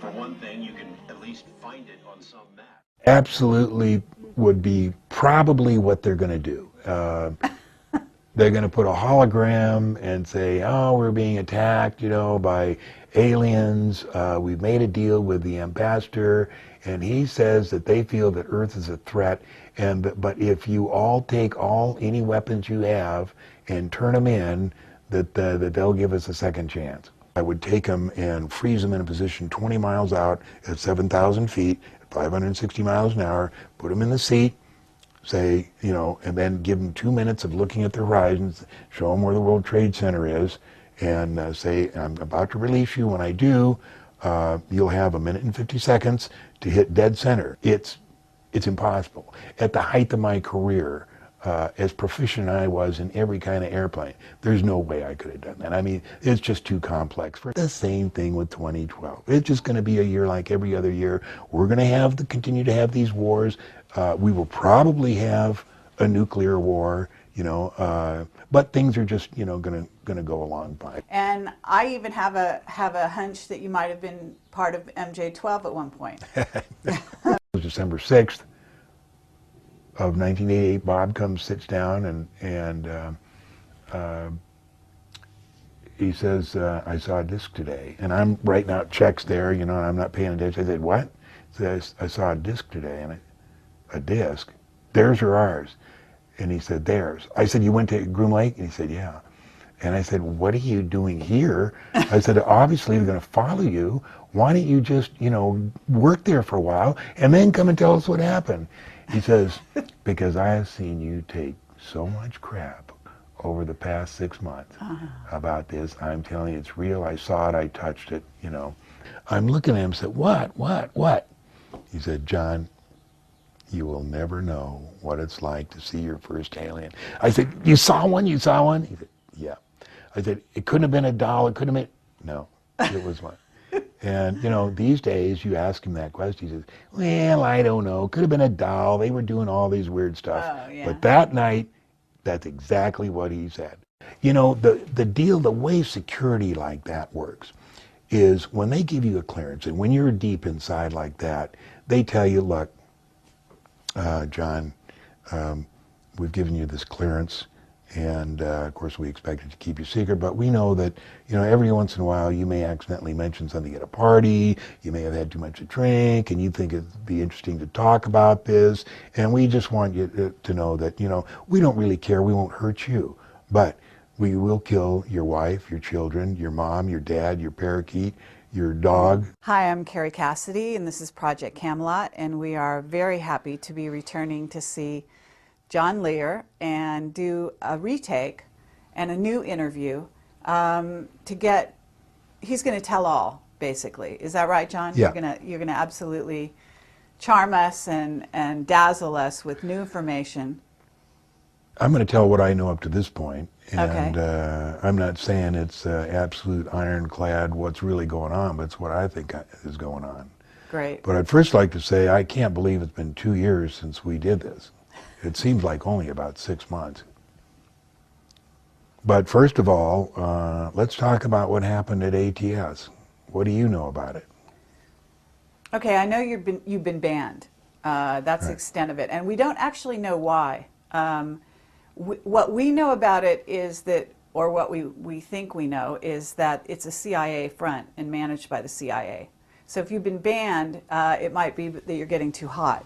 For one thing, you can at least find it on some map. Absolutely would be probably what they're going to do. They're going to put a hologram and say, oh, we're being attacked, by aliens. We've made a deal with the ambassador, and he says that they feel that Earth is a threat. But if you all take any weapons you have and turn them in, that they'll give us a second chance. I would take them and freeze them in a position 20 miles out at 7,000 feet, 560 miles an hour, put them in the seat, say, and then give them 2 minutes of looking at the horizons, show them where the World Trade Center is, and say, I'm about to release you. When I do, you'll have 1 minute and 50 seconds to hit dead center. It's impossible. At the height of my career, as proficient I was in every kind of airplane, there's no way I could have done that. I mean, it's just too complex. The same thing with 2012. It's just going to be a year like every other year. We're going to continue to have these wars. We will probably have a nuclear war, but things are just, going to go along fine. And I even have a hunch that you might have been part of MJ-12 at one point. It was December 6th. Of 1988, Bob sits down, and he says, I saw a disc today. And I'm writing out checks there, and I'm not paying attention. I said, what? He says, I saw a disc today. And a disc? Theirs or ours? And he said, theirs. I said, you went to Groom Lake? And he said, yeah. And I said, what are you doing here? I said, obviously they're going to follow you. Why don't you just, work there for a while and then come and tell us what happened? He says, because I have seen you take so much crap over the past 6 months about this. I'm telling you, it's real. I saw it. I touched it, I'm looking at him and said, what? He said, John, you will never know what it's like to see your first alien. I said, you saw one? He said, yeah. I said, it couldn't have been a doll. It couldn't have been, no, it was one. And, these days you ask him that question, he says, well, I don't know. Could have been a doll. They were doing all these weird stuff. Oh, yeah. But that night, that's exactly what he said. The deal, the way security like that works is when they give you a clearance and when you're deep inside like that, they tell you, look, John, we've given you this clearance. And of course, we expect it to keep you secret, but we know that, every once in a while you may accidentally mention something at a party, you may have had too much to drink, and you think it'd be interesting to talk about this, and we just want you to know that, we don't really care, we won't hurt you, but we will kill your wife, your children, your mom, your dad, your parakeet, your dog. Hi, I'm Carrie Cassidy, and this is Project Camelot, and we are very happy to be returning to see John Lear and do a retake and a new interview he's going to tell all, basically. Is that right, John? Yeah. You're gonna absolutely charm us and dazzle us with new information. I'm going to tell what I know up to this point, and Okay. I'm not saying it's absolute ironclad what's really going on, but it's what I think is going on. Great. But I'd first like to say I can't believe it's been 2 years since we did this. It seems like only about 6 months. But first of all, let's talk about what happened at ATS. What do you know about it? Okay, I know you've been banned. That's Right. the extent of it, and we don't actually know why. What we know about it is that, or what we think we know, is that it's a CIA front and managed by the CIA. So if you've been banned, it might be that you're getting too hot.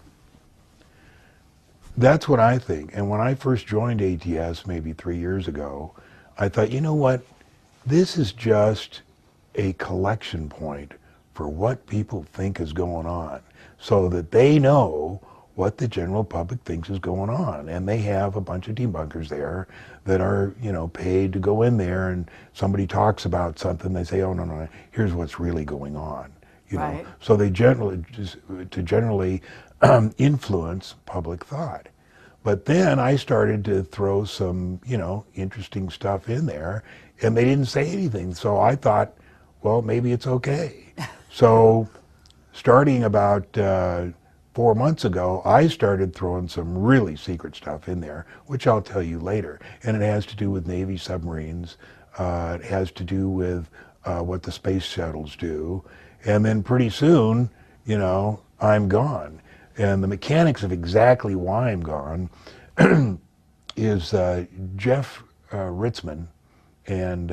That's what I think. And when I first joined ATS maybe 3 years ago, I thought, you know what? This is just a collection point for what people think is going on, so that they know what the general public thinks is going on. And they have a bunch of debunkers there that are, paid to go in there, and somebody talks about something, they say, oh, no, here's what's really going on. Right. So they generally influence public thought. But then I started to throw some, interesting stuff in there, and they didn't say anything. So I thought, well, maybe it's okay. So starting about 4 months ago, I started throwing some really secret stuff in there, which I'll tell you later. And it has to do with Navy submarines. It has to do with what the space shuttles do. and then pretty soon, you know, I'm gone. And the mechanics of exactly why I'm gone is Jeff Ritzman and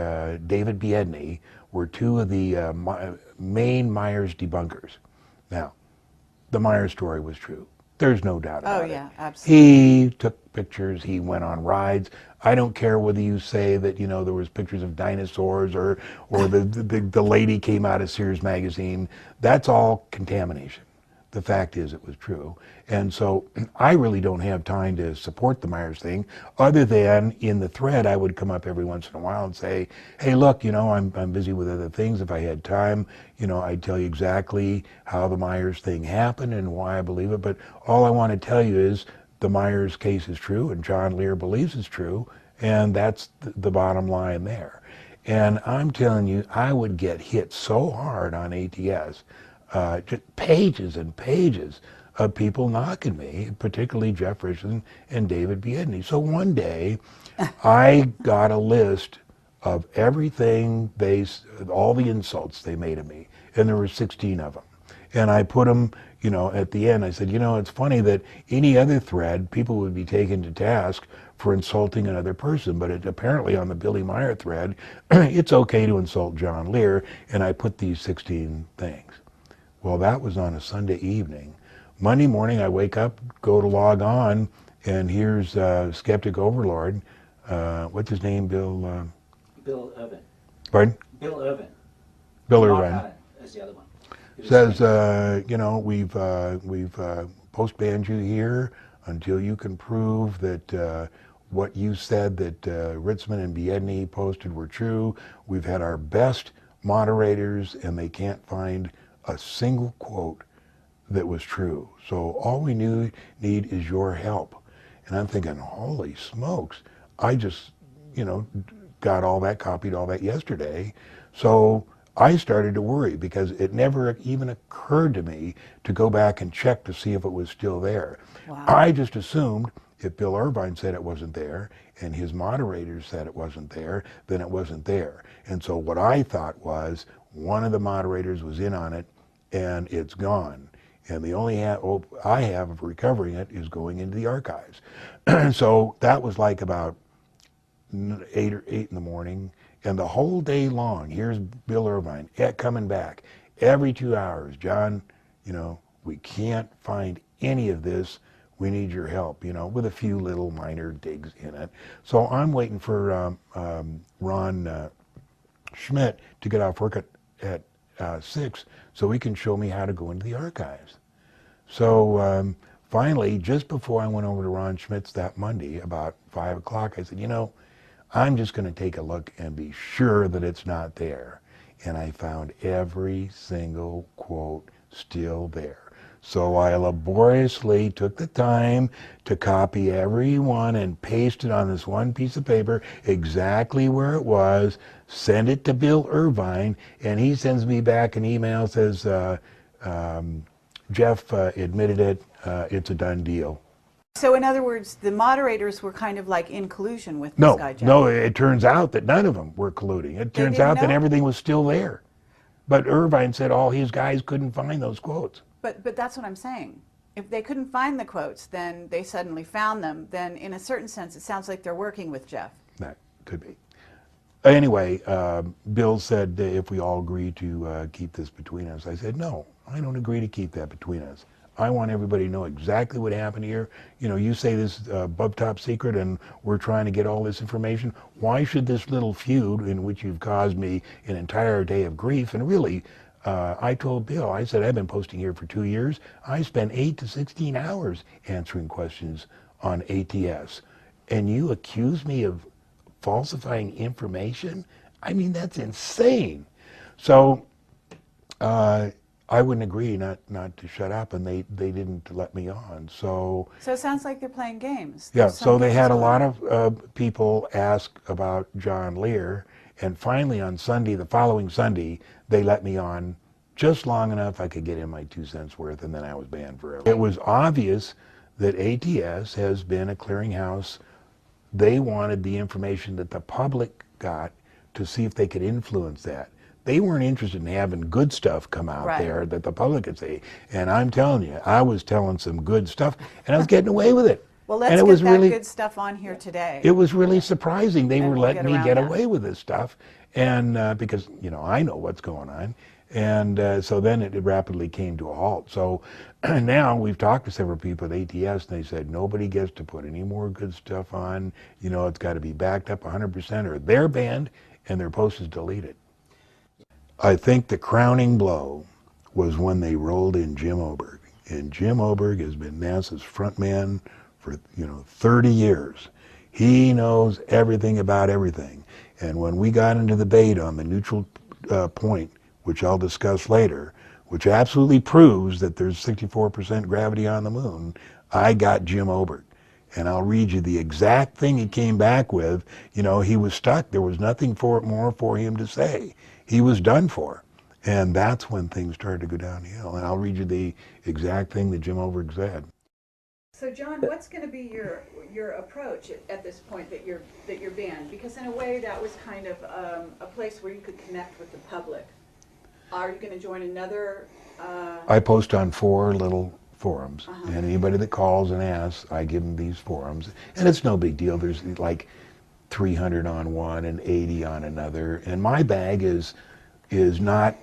David Biedney were two of the main Myers debunkers. Now, the Myers story was true. There's no doubt about it. Oh yeah, absolutely. He took pictures, he went on rides. I don't care whether you say that, you know, there was pictures of dinosaurs or the lady came out of Sears magazine. That's all contamination. The fact is it was true. And so I really don't have time to support the Myers thing, other than in the thread I would come up every once in a while and say, hey, look, you know, I'm busy with other things. If I had time, you know, I'd tell you exactly how the Myers thing happened and why I believe it. But all I want to tell you is the Myers case is true and John Lear believes it's true, and that's the bottom line there. And I'm telling you, I would get hit so hard on ATS, just pages and pages of people knocking me, particularly Jeff Richardson and David Biedney. So one day, I got a list of everything all the insults they made of me, and there were 16 of them. And I put them, you know, at the end, I said, you know, it's funny that any other thread, people would be taken to task for insulting another person, but apparently on the Billy Meyer thread, it's okay to insult John Lear, and I put these 16 things. Well, that was on a Sunday evening. Monday morning, I wake up, go to log on, and here's Skeptic Overlord. What's his name, Bill? Bill Irvin. Pardon? Bill Irvin. Bill Mark Irvin. Allen is the other one. Says, you know, we've post-banned you here until you can prove that what you said that Ritzman and Biedney posted were true. We've had our best moderators, and they can't find a single quote that was true. So all we need is your help. And I'm thinking, holy smokes, I just, you know, got all that, copied all that yesterday. So I started to worry because it never even occurred to me to go back and check to see if it was still there. Wow. I just assumed if Bill Irvine said it wasn't there and his moderators said it wasn't there, then it wasn't there. And so what I thought was one of the moderators was in on it and it's gone. And the only hope I have of recovering it is going into the archives. So that was like about 8 in the morning. And the whole day long, here's Bill Irvine coming back every 2 hours. John, you know, we can't find any of this. We need your help, you know, with a few little minor digs in it. So I'm waiting for Ron Schmidt to get off work at 6 so he can show me how to go into the archives. So finally, just before I went over to Ron Schmidt's that Monday, about 5 o'clock, I said, you know, I'm just going to take a look and be sure that it's not there. And I found every single quote still there. So I laboriously took the time to copy every one and paste it on this one piece of paper exactly where it was, send it to Bill Irvine, and he sends me back an email, says, Jeff admitted it, it's a done deal. So in other words, the moderators were kind of like in collusion with this guy, Jeff. No, it turns out that none of them were colluding. It turns out that everything was still there. But Irvine said all his guys couldn't find those quotes. But that's what I'm saying. If they couldn't find the quotes, then they suddenly found them. Then in a certain sense, it sounds like they're working with Jeff. That could be. Anyway, Bill said if we all agree to keep this between us. I said, no, I don't agree to keep that between us. I want everybody to know exactly what happened here. You know, you say this is above top secret and we're trying to get all this information. Why should this little feud in which you've caused me an entire day of grief? And really, I told Bill, I said, I've been posting here for 2 years. I spent 8 to 16 hours answering questions on ATS. And you accuse me of falsifying information? I mean, that's insane. So I wouldn't agree not to shut up, and they didn't let me on. So it sounds like they're playing games. Yeah, so they had a lot of people ask about John Lear, and finally on Sunday, the following Sunday, they let me on just long enough I could get in my 2 cents worth, and then I was banned forever. It was obvious that ATS has been a clearinghouse. They wanted the information that the public got to see if they could influence that. They weren't interested in having good stuff come out Right. there that the public could see. And I'm telling you, I was telling some good stuff, and I was getting away with it. Well, And let's it get was that really, good stuff on here today. it was really surprising. They And were we'll letting get me around get that. away with this stuff, and because I know what's going on, and so then it rapidly came to a halt. So now we've talked to several people at ATS, and they said nobody gets to put any more good stuff on. It's got to be backed up 100%, or they're banned and their post is deleted. I think the crowning blow was when they rolled in Jim Oberg, and Jim Oberg has been NASA's front man for 30 years. He knows everything about everything. And when we got into the debate on the neutral point, which I'll discuss later, which absolutely proves that there's 64% gravity on the moon, I got Jim Oberg. And I'll read you the exact thing he came back with. He was stuck. There was nothing more for him to say. He was done for. And that's when things started to go downhill. And I'll read you the exact thing that Jim Oberg said. So, John, what's going to be your approach at this point that you're banned? Because in a way, that was kind of a place where you could connect with the public. Are you going to join another? I post on 4 little forums, and anybody that calls and asks, I give them these forums, and it's no big deal. There's like 300 on one and 80 on another, and my bag is not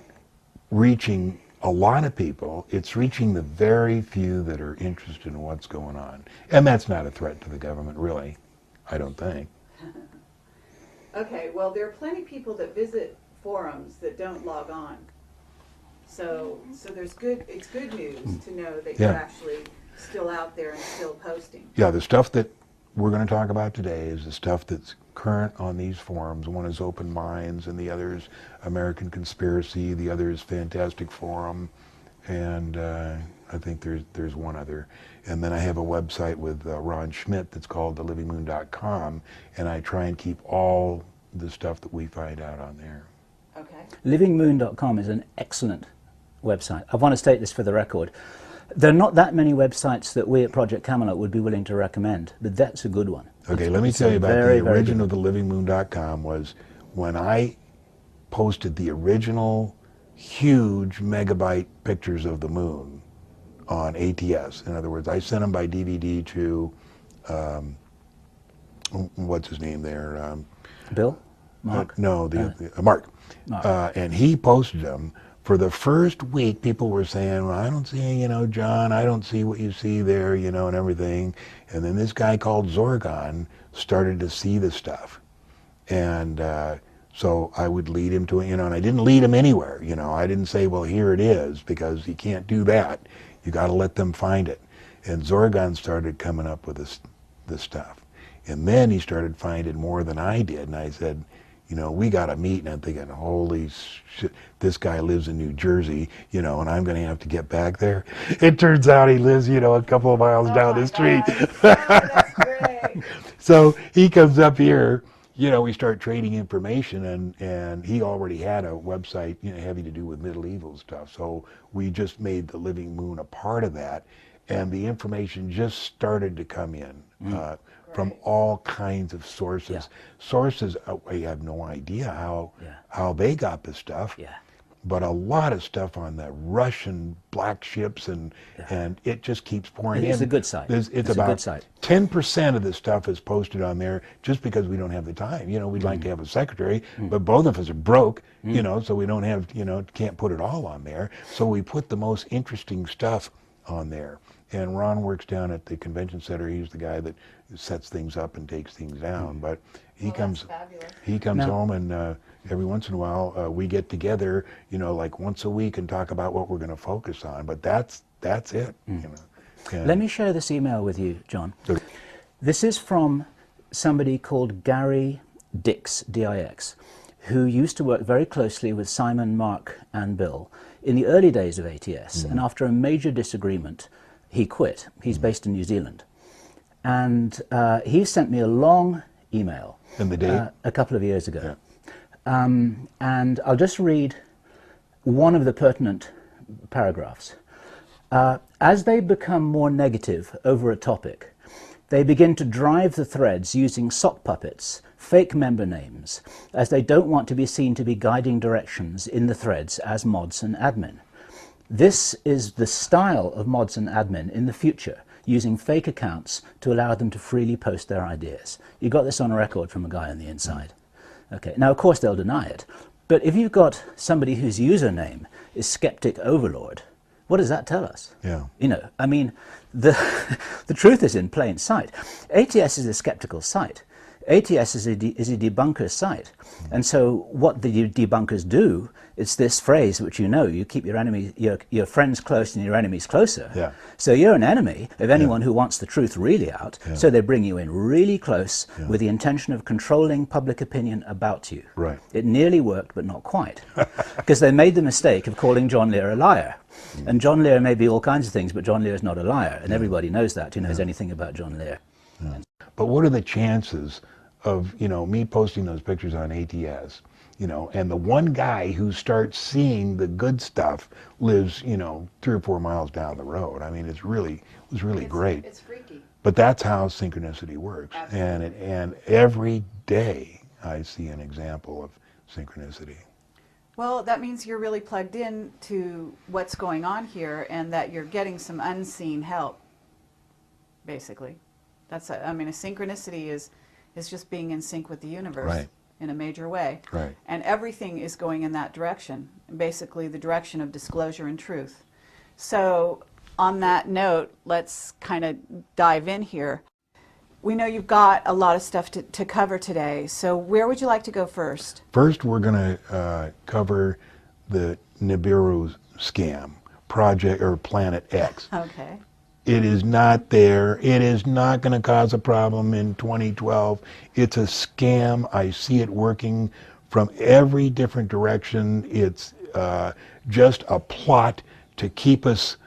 reaching a lot of people. It's reaching the very few that are interested in what's going on, and that's not a threat to the government, really. I don't think. Okay, well, there are plenty of people that visit forums that don't log on. So it's good news to know that you're actually still out there and still posting. Yeah, the stuff that we're going to talk about today is the stuff that's current on these forums. One is Open Minds, and the other is American Conspiracy. The other is Fantastic Forum, and I think there's one other. And then I have a website with Ron Schmidt that's called thelivingmoon.com, and I try and keep all the stuff that we find out on there. Okay. Livingmoon.com is an excellent website. I want to state this for the record. There are not that many websites that we at Project Camelot would be willing to recommend, but that's a good one. Okay, let me tell you about the origin of the livingmoon.com was when I posted the original huge megabyte pictures of the moon on ATS. In other words, I sent them by DVD to, what's his name there? Bill? Mark? No, Mark. And he posted them. For the first week, people were saying, well, I don't see, John, I don't see what you see there, and everything. And then this guy called Zorgon started to see the stuff. And so I would lead him to it, and I didn't lead him anywhere, I didn't say, well, here it is, because you can't do that. You got to let them find it. And Zorgon started coming up with this stuff. And then he started finding more than I did, and I said, we got to meet. And I'm thinking, holy shit, this guy lives in New Jersey, and I'm going to have to get back there. It turns out he lives, a couple of miles down the street. That's great. So he comes up here, we start trading information, and he already had a website, having to do with medieval stuff. So we just made the Living Moon a part of that, and the information just started to come in. From all kinds of sources. Yeah. Sources, I have no idea how they got the stuff, but a lot of stuff on the Russian black ships, and it just keeps pouring in. It's a good site. It's about a good site. 10% of the stuff is posted on there just because we don't have the time. We'd like to have a secretary, but both of us are broke, so we don't have, can't put it all on there. So we put the most interesting stuff on there. And Ron works down at the convention center. He's the guy that sets things up and takes things down. But he comes home, and every once in a while we get together, like once a week, and talk about what we're going to focus on. But that's it. Let me share this email with you, John. Okay. This is from somebody called Gary Dix, D-I-X, who used to work very closely with Simon, Mark, and Bill in the early days of ATS. And after a major disagreement, he quit. He's based in New Zealand. And he sent me a long email a couple of years ago. Yeah. And I'll just read one of the pertinent paragraphs. As they become more negative over a topic, They begin to drive the threads using sock puppets, fake member names, as they don't want to be seen to be guiding directions in the threads as mods and admin. This is the style of mods and admin in the future, using fake accounts to allow them to freely post their ideas. You got this on record from a guy on the inside. Okay, now of course they'll deny it, but if you've got somebody whose username is Skeptic Overlord, what does that tell us? Yeah. You know, I mean, the truth is in plain sight. ATS is a skeptical site. ATS is a debunker site. And so what the debunkers do, it's this phrase which you know, you keep your friends close and your enemies closer. Yeah. So you're an enemy of anyone who wants the truth really out. Yeah. So they bring you in really close with the intention of controlling public opinion about you. Right. It nearly worked, but not quite. Because they made the mistake of calling John Lear a liar. And John Lear may be all kinds of things, but John Lear is not a liar. And everybody knows that, who knows anything about John Lear. But what are the chances of, you know, me posting those pictures on ATS, you know, and the one guy who starts seeing the good stuff lives, you know, 3 or 4 miles down the road? I mean, it was really great. It's freaky. But that's how synchronicity works. And every day I see an example of synchronicity. Well, that means you're really plugged in to what's going on here and that you're getting some unseen help, basically. I mean, a synchronicity is just being in sync with the universe. Right. In a major way. Right. And everything is going in that direction, basically the direction of disclosure and truth. So on that note, let's kind of dive in here. We know you've got a lot of stuff to cover today, so where would you like to go first? First, we're going to cover the Nibiru scam, Project or Planet X. Okay. It is not there. It is not going to cause a problem in 2012. It's a scam. I see it working from every different direction. It's just a plot to keep us,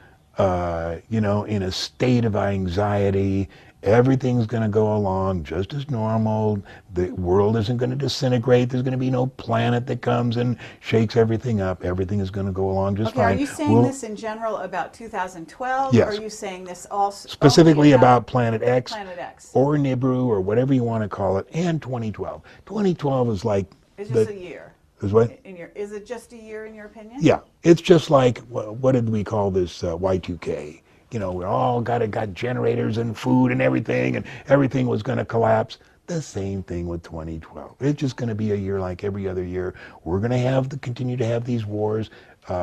you know, in a state of anxiety. Everything's going to go along just as normal. The world isn't going to disintegrate. There's going to be no planet that comes and shakes everything up. Everything is going to to just okay, fine. are you saying this in general about 2012? Yes. Or are you saying this also Specifically about Planet X, Planet X? or Nibiru, or whatever you want to call it, and 2012. 2012 is like... It's just a year. Is what? Is it just a year in your opinion? Yeah, it's just like, what did we call this, Y2K? You know, we all got generators and food and everything was going to collapse. The same thing with 2012. It's just going to be a year like every other year. We're going to continue to have these wars.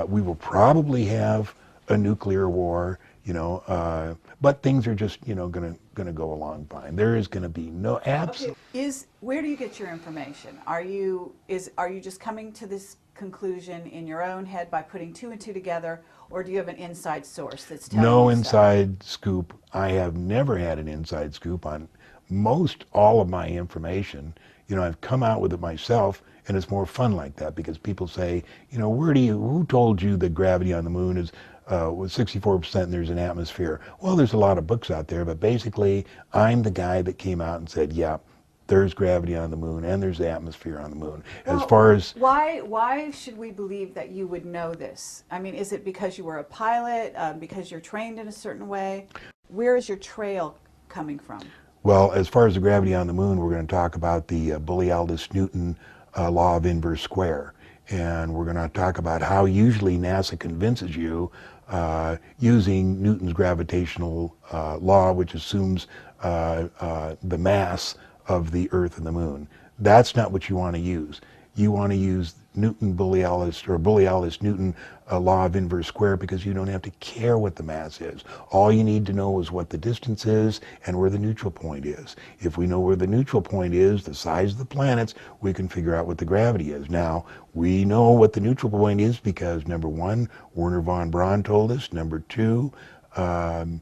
We will probably have a nuclear war, you know, but things are just, you know, going to go along fine. There is going to be no Okay. Where do you get your information? Are you just coming to this conclusion in your own head by putting 2 and 2 together, or do you have an inside source that's telling you No stuff? inside scoop. I have never had an inside scoop on most all of my information. You know, I've come out with it myself, and it's more fun like that because people say, you know, who told you that gravity on the moon is was 64% and there's an atmosphere? Well, there's a lot of books out there, but basically I'm the guy that came out and said, yeah, there's gravity on the moon and there's the atmosphere on the moon. Well, as far as why should we believe that you would know this? I mean, is it because you were a pilot, because you're trained in a certain way? Where is your trail coming from? Well, as far as the gravity on the moon, we're going to talk about the Bully-Aldous-Newton law of inverse square. And we're going to talk about how usually NASA convinces you using Newton's gravitational law, which assumes the mass of the Earth and the Moon. That's not what you want to use. You want to use Bully-Aldous-Newton law of inverse square because you don't have to care what the mass is. All you need to know is what the distance is and where the neutral point is. If we know where the neutral point is, the size of the planets, we can figure out what the gravity is. Now, we know what the neutral point is because, number 1, Wernher von Braun told us. Number 2, the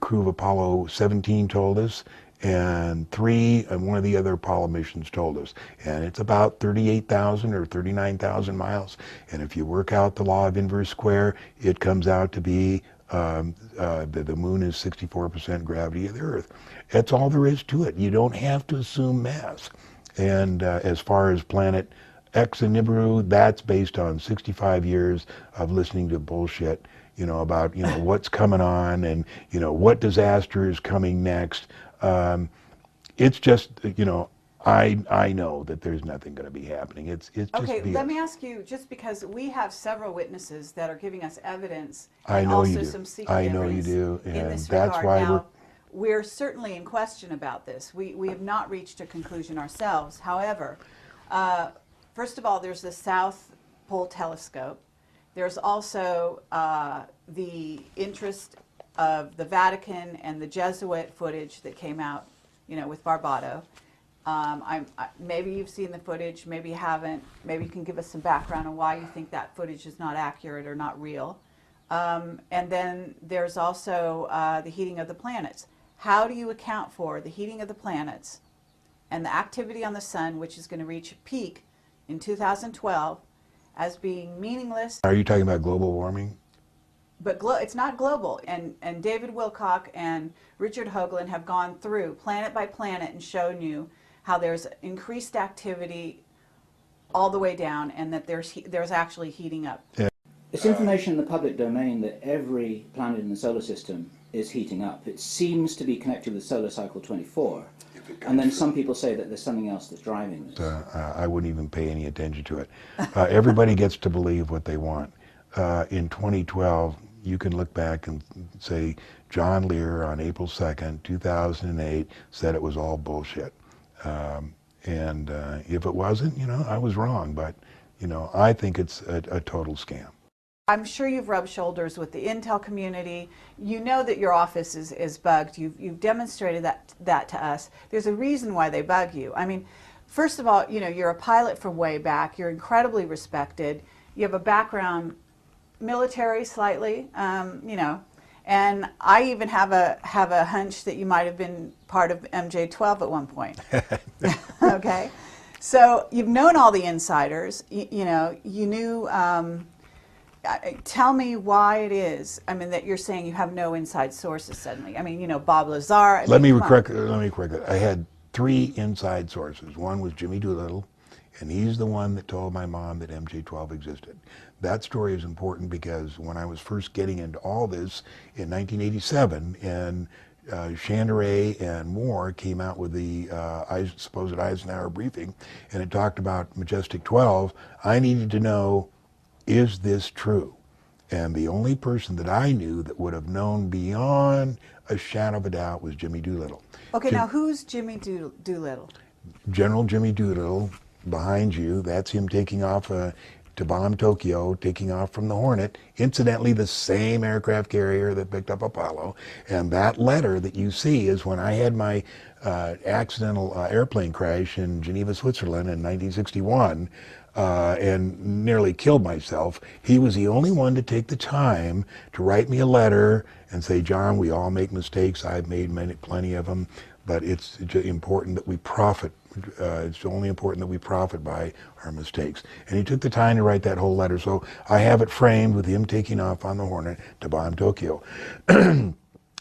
crew of Apollo 17 told us. And 3, and one of the other Apollo missions told us. And it's about 38,000 or 39,000 miles. And if you work out the law of inverse square, it comes out to be the moon is 64% gravity of the Earth. That's all there is to it. You don't have to assume mass. And as far as Planet X and Nibiru, that's based on 65 years of listening to bullshit. about what's coming on and what disaster is coming next. It's just I know that there's nothing going to be happening. It's just Okay, BS. let me ask you, just because we have several witnesses that are giving us evidence I and know also you do. some secret I know you evidence do, in and this that's regard. why Now, we're certainly in question about this. We have not reached a conclusion ourselves. However, first of all, there's the South Pole Telescope. There's also the interest of the Vatican and the Jesuit footage that came out, with Barbato. Maybe you've seen the footage, maybe you haven't. Maybe you can give us some background on why you think that footage is not accurate or not real. And then there's also the heating of the planets. How do you account for the heating of the planets and the activity on the sun, which is going to reach a peak in 2012, as being meaningless? Are you talking about global warming? But it's not global. And David Wilcock and Richard Hoagland have gone through planet by planet and shown you how there's increased activity all the way down, and that there's actually heating up. Yeah. It's information in the public domain that every planet in the solar system is heating up. It seems to be connected with solar cycle 24. And then some people say that there's something else that's driving this. I wouldn't even pay any attention to it. Everybody gets to believe what they want. In 2012, you can look back and say John Lear on April 2nd, 2008 said it was all bullshit. And if it wasn't, I was wrong. But, I think it's a total scam. I'm sure you've rubbed shoulders with the Intel community. You know that your office is bugged. You've demonstrated that to us. There's a reason why they bug you. I mean, first of all, you're a pilot from way back. You're incredibly respected. You have a background, military slightly, and I even have a hunch that you might have been part of MJ-12 at one point. Okay, so you've known all the insiders. You knew. Tell me why it is. I mean, that you're saying you have no inside sources suddenly. I mean, Bob Lazar. Let me correct that. I had 3 inside sources. One was Jimmy Doolittle, and he's the one that told my mom that MJ-12 existed. That story is important because when I was first getting into all this in 1987, and Chandray and Moore came out with the supposed Eisenhower briefing, and it talked about Majestic 12, I needed to know, is this true? And the only person that I knew that would have known beyond a shadow of a doubt was Jimmy Doolittle. Okay, now who's Jimmy Doolittle? General Jimmy Doolittle, behind you, that's him taking off to bomb Tokyo, taking off from the Hornet, incidentally the same aircraft carrier that picked up Apollo. And that letter that you see is when I had my accidental airplane crash in Geneva, Switzerland in 1961, and nearly killed myself. He was the only one to take the time to write me a letter and say, John, we all make mistakes. I've made plenty of them, but it's important that we profit. It's only important that we profit by our mistakes. And he took the time to write that whole letter. So I have it framed with him taking off on the Hornet to bomb Tokyo.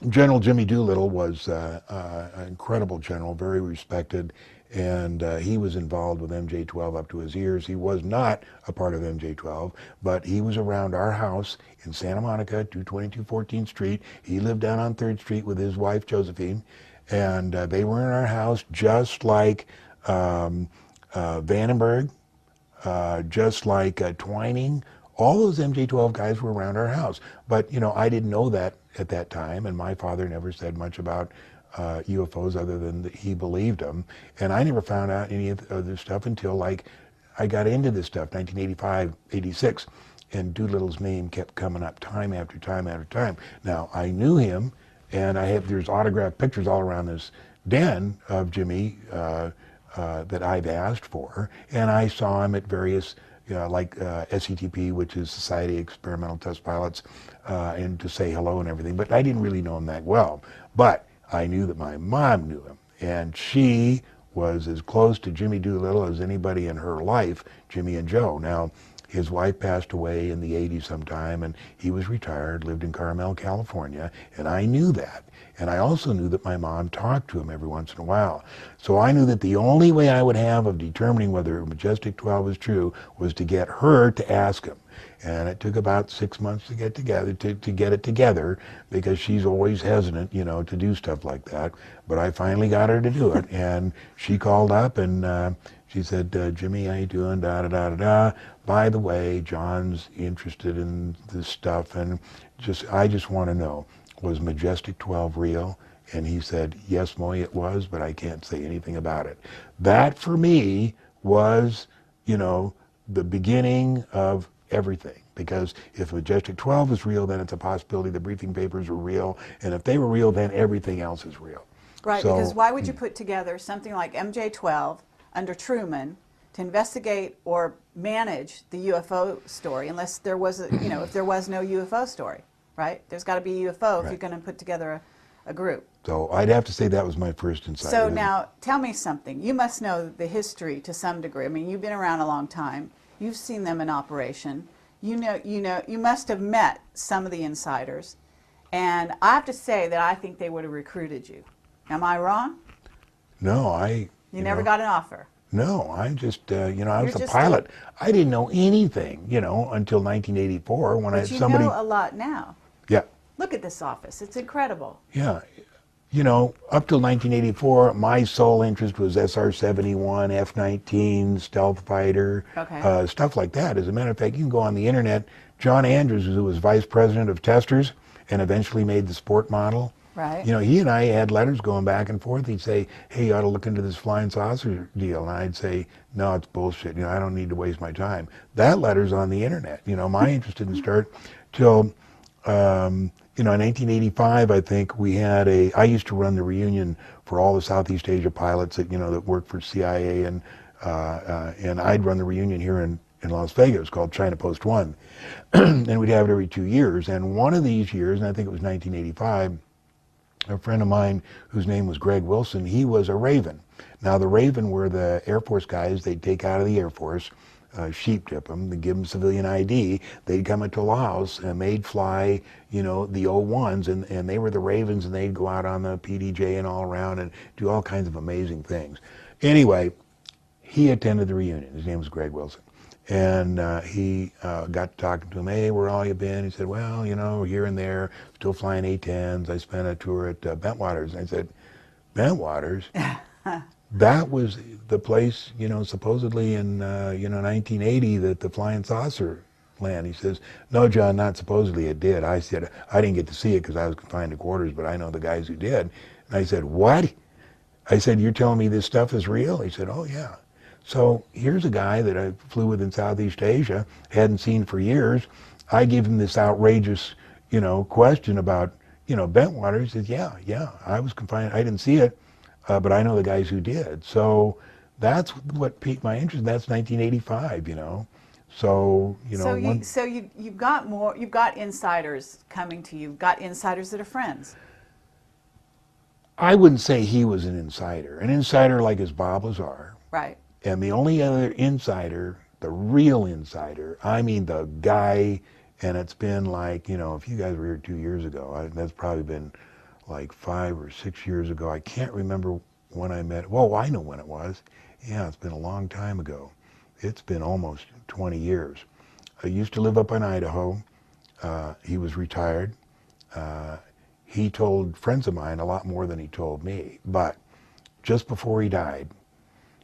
General Jimmy Doolittle was an incredible general, very respected, and he was involved with MJ-12 up to his ears. He was not a part of MJ-12, but he was around our house in Santa Monica, 222 14th Street. He lived down on 3rd Street with his wife, Josephine, and they were in our house just like Vandenberg, just like Twining. All those MJ-12 guys were around our house. But, I didn't know that at that time, and my father never said much about UFOs other than that he believed them. And I never found out any of this stuff until I got into this stuff, 1985, 86, and Doolittle's name kept coming up time after time after time. Now, I knew him, and there's autographed pictures all around this den of Jimmy that I've asked for, and I saw him at various like SETP, which is Society of Experimental Test Pilots, and to say hello and everything, but I didn't really know him that well. But I knew that my mom knew him, and she was as close to Jimmy Doolittle as anybody in her life, Jimmy and Joe. Now, His wife passed away in the 80s sometime, and he was retired, lived in Carmel, California, and I knew that. And I also knew that my mom talked to him every once in a while. So I knew that the only way I would have of determining whether Majestic 12 was true was to get her to ask him. And it took about 6 months to get together, to get it together, because she's always hesitant, you know, to do stuff like that. But I finally got her to do it, and she called up and she said, Jimmy, how you doing? Da da da da da. By the way, John's interested in this stuff, and I just want to know, was Majestic 12 real? And he said, yes, Moy, it was, but I can't say anything about it. That for me was, you know, the beginning of everything. Because if Majestic 12 is real, then it's a possibility the briefing papers were real. And if they were real, then everything else is real. Right, So, because why would you put together something like MJ-12 under Truman to investigate or manage the UFO story unless there was, you know, if there was no UFO story, right? There's got to be a UFO if you're going to put together a group. So I'd have to say that was my first insight. So now, tell me something. You must know the history to some degree. I mean, you've been around a long time. You've seen them in operation. You must have met some of the insiders. And I have to say that I think they would have recruited you. Am I wrong? No, You never got an offer. No, I'm just, you know, I was You're a just pilot. I didn't know anything, you know, until 1984 when But you somebody. know a lot now. Yeah, Look at this office. It's incredible. yeah. You know, up till 1984, my sole interest was SR-71, F-19, stealth fighter, Okay. stuff like that. As a matter of fact, you can go on the internet. John Andrews, who was vice president of testers and eventually made the sport model. Right. You know, he and I had letters going back and forth. He'd say, hey, you ought to look into this flying saucer deal. And I'd say, no, it's bullshit. You know, I don't need to waste my time. That letter's on the internet. You know, my interest didn't start till, you know, in 1985, I think we had I used to run the reunion for all the Southeast Asia pilots that, you know, that worked for CIA, and I'd run the reunion here in Las Vegas called China Post 1. And we'd have it every 2 years. And one of these years, and I think it was 1985, a friend of mine whose name was Greg Wilson, he was a Raven. Now the Raven were the Air Force guys they'd take out of the Air Force, sheep dip them, they'd give them civilian ID, they'd come into Laos and they'd fly, you know, the O-1s, and they were the Ravens, and they'd go out on the PDJ and all around and do all kinds of amazing things. Anyway, he attended the reunion. His name was Greg Wilson. And he got to talking to him, hey, where all you been? He said, well, you know, here and there, still flying A-10s. I spent a tour at Bentwaters. And I said, Bentwaters? That was the place, you know, supposedly in, you know, 1980 that the flying saucer landed. He says, no, John, not supposedly, it did. I said, I didn't get to see it because I was confined to quarters, but I know the guys who did. And I said, what? I said, you're telling me this stuff is real? He said, oh, yeah. So here's a guy that I flew with in Southeast Asia, hadn't seen for years. I give him this outrageous, you know, question about, you know, Bentwater. He says, yeah, I was confined. I didn't see it, but I know the guys who did. So that's what piqued my interest. That's 1985, you know. So, you know. So you've got more. You've got insiders coming to you. You've got insiders that are friends. I wouldn't say he was an insider. An insider like is Bob Lazar. Right. And the only other insider, the real insider, I mean the guy, and it's been like, you know, if you guys were here 2 years ago, that's probably been like 5 or 6 years ago. I can't remember when I met, well, I know when it was. Yeah, it's been a long time ago. It's been almost 20 years. I used to live up in Idaho. He was retired. He told friends of mine a lot more than he told me. But just before he died,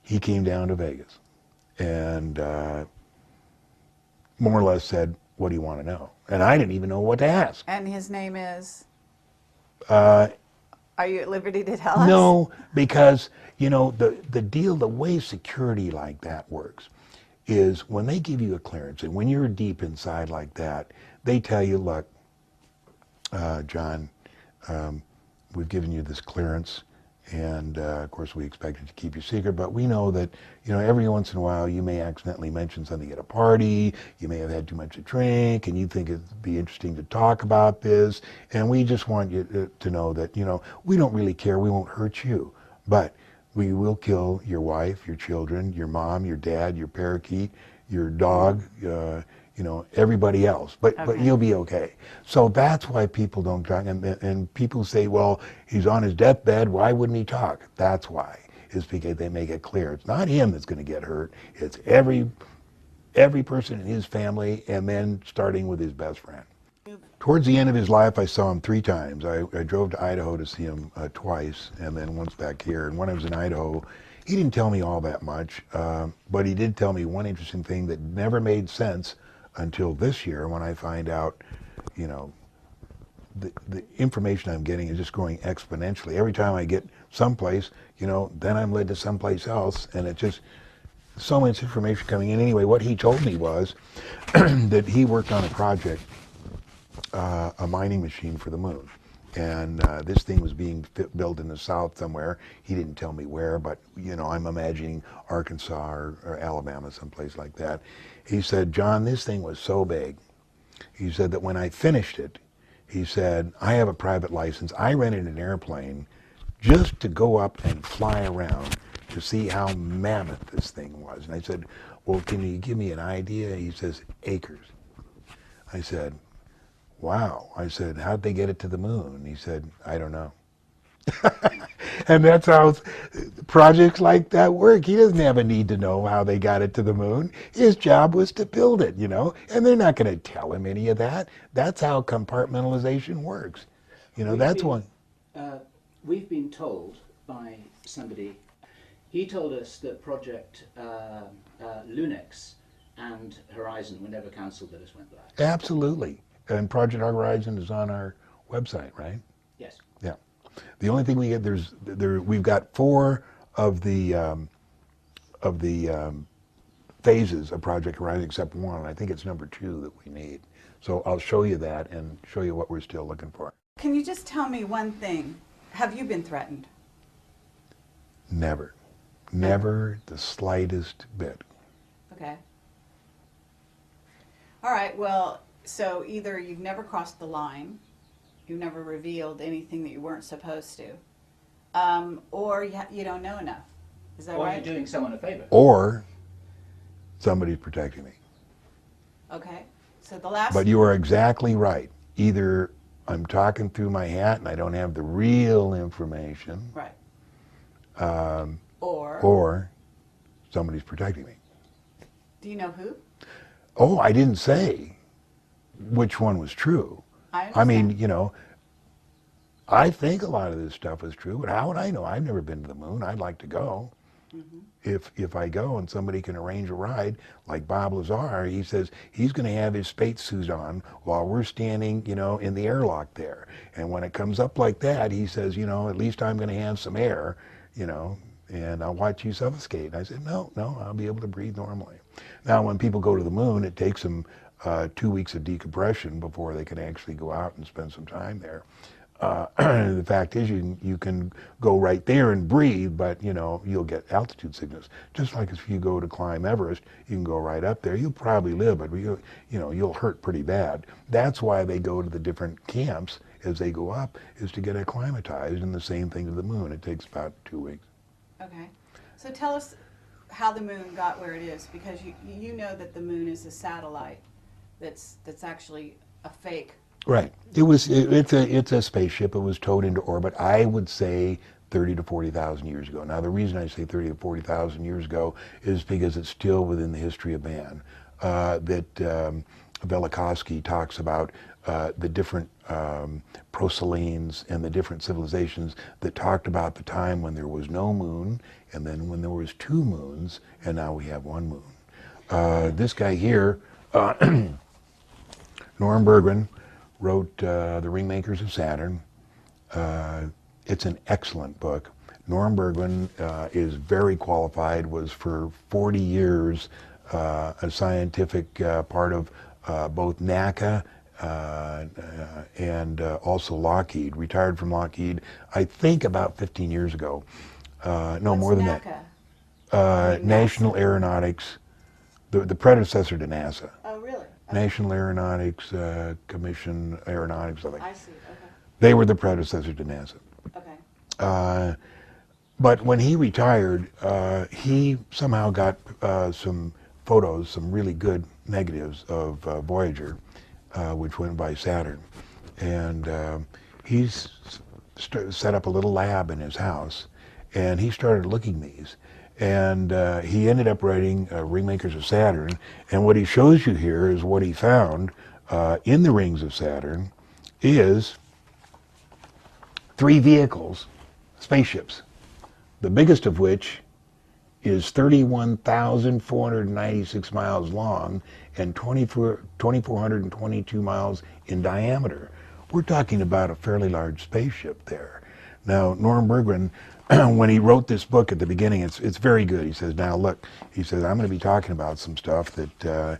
he came down to Vegas and more or less said, what do you want to know? And I didn't even know what to ask. And his name is? Are you at liberty to tell us? No, because, you know, the deal, the way security like that works is when they give you a clearance, and when you're deep inside like that, they tell you, look, John, we've given you this clearance, and of course we expected to keep you secret, but we know that, you know, every once in a while you may accidentally mention something at a party, you may have had too much to drink, and you think it'd be interesting to talk about this, and we just want you to know that, you know, we don't really care, we won't hurt you, but we will kill your wife, your children, your mom, your dad, your parakeet, your dog, everybody else. But Okay. you'll be okay. So that's why people don't talk. And people say, well, he's on his deathbed. Why wouldn't he talk? That's why. Is because they make it clear it's not him that's going to get hurt. It's every person in his family, and then starting with his best friend. Towards the end of his life, I saw him 3 times. I drove to Idaho to see him twice, and then once back here. And when I was in Idaho, he didn't tell me all that much, but he did tell me one interesting thing that never made sense until this year when I find out, the information I'm getting is just growing exponentially. Every time I get someplace, then I'm led to someplace else, and it's just so much information coming in. Anyway, what he told me was that he worked on a project, a mining machine for the moon. And this thing was being built in the south somewhere. He didn't tell me where, but I'm imagining Arkansas or Alabama, someplace like that. He said, John, this thing was so big. He said that when I finished it, he said, I have a private license. I rented an airplane just to go up and fly around to see how mammoth this thing was. And I said, well, can you give me an idea? He says, acres. I said, wow. I said, how'd they get it to the moon? He said, I don't know. And that's how projects like that work. He doesn't have a need to know how they got it to the moon. His job was to build it, and they're not going to tell him any of that. That's how compartmentalization works. We've been told by somebody, he told us that Project Lunex and Horizon were never cancelled, they just went live. Absolutely. And Project Horizon is on our website, right? Yes. Yeah. The only thing we get we've got 4 of the phases of Project Horizon except one. I think it's number 2 that we need. So I'll show you that and show you what we're still looking for. Can you just tell me one thing? Have you been threatened? Never. Never the slightest bit. Okay. All right, well, so either you've never crossed the line, you've never revealed anything that you weren't supposed to, or you don't know enough. Is that Or right? you're doing someone a favor. Or somebody's protecting me. Okay. So the last... But you are exactly right. Either I'm talking through my hat and I don't have the real information. Right. Or somebody's protecting me. Do you know who? Oh, I didn't say which one was true. I mean, I think a lot of this stuff is true, but how would I know? I've never been to the moon. I'd like to go. Mm-hmm. If I go and somebody can arrange a ride, like Bob Lazar, he says he's going to have his spacesuit on while we're standing, in the airlock there. And when it comes up like that, he says, at least I'm going to have some air, and I'll watch you suffocate. And I said, no, I'll be able to breathe normally. Now, when people go to the moon, it takes them 2 weeks of decompression before they can actually go out and spend some time there. The fact is, you can go right there and breathe, but you'll get altitude sickness. Just like if you go to climb Everest, you can go right up there. You'll probably live, but you'll hurt pretty bad. That's why they go to the different camps as they go up, is to get acclimatized. And the same thing to the moon. It takes about 2 weeks. Okay. So tell us how the moon got where it is, because you know that the moon is a satellite that's actually a fake. Right. It's a spaceship. It was towed into orbit, I would say 30 to 40,000 years ago. Now, the reason I say 30 to 40,000 years ago is because it's still within the history of man. Velikovsky talks about the different proselenes and the different civilizations that talked about the time when there was no moon, and then when there was 2 moons, and now we have 1 moon. This guy here, Norm Bergman, wrote The Ringmakers of Saturn. It's an excellent book. Norm Bergman is very qualified, was for 40 years a scientific part of both NACA and also Lockheed. Retired from Lockheed, I think about 15 years ago. No, What's more than NACA? that. National Aeronautics, the predecessor to NASA. Oh, really? Okay. National Aeronautics Commission, Aeronautics, I think. I see. Okay. They were the predecessor to NASA. Okay. But when he retired, he somehow got some photos, some really good negatives of Voyager, which went by Saturn. And he's set up a little lab in his house, and he started looking these. And he ended up writing Ringmakers of Saturn, and what he shows you here is what he found in the rings of Saturn is 3 vehicles, spaceships, the biggest of which is 31,496 miles long and 2,422 miles in diameter. We're talking about a fairly large spaceship there. Now, Norm Bergman, when he wrote this book at the beginning, it's very good. He says, now look, he says, I'm going to be talking about some stuff that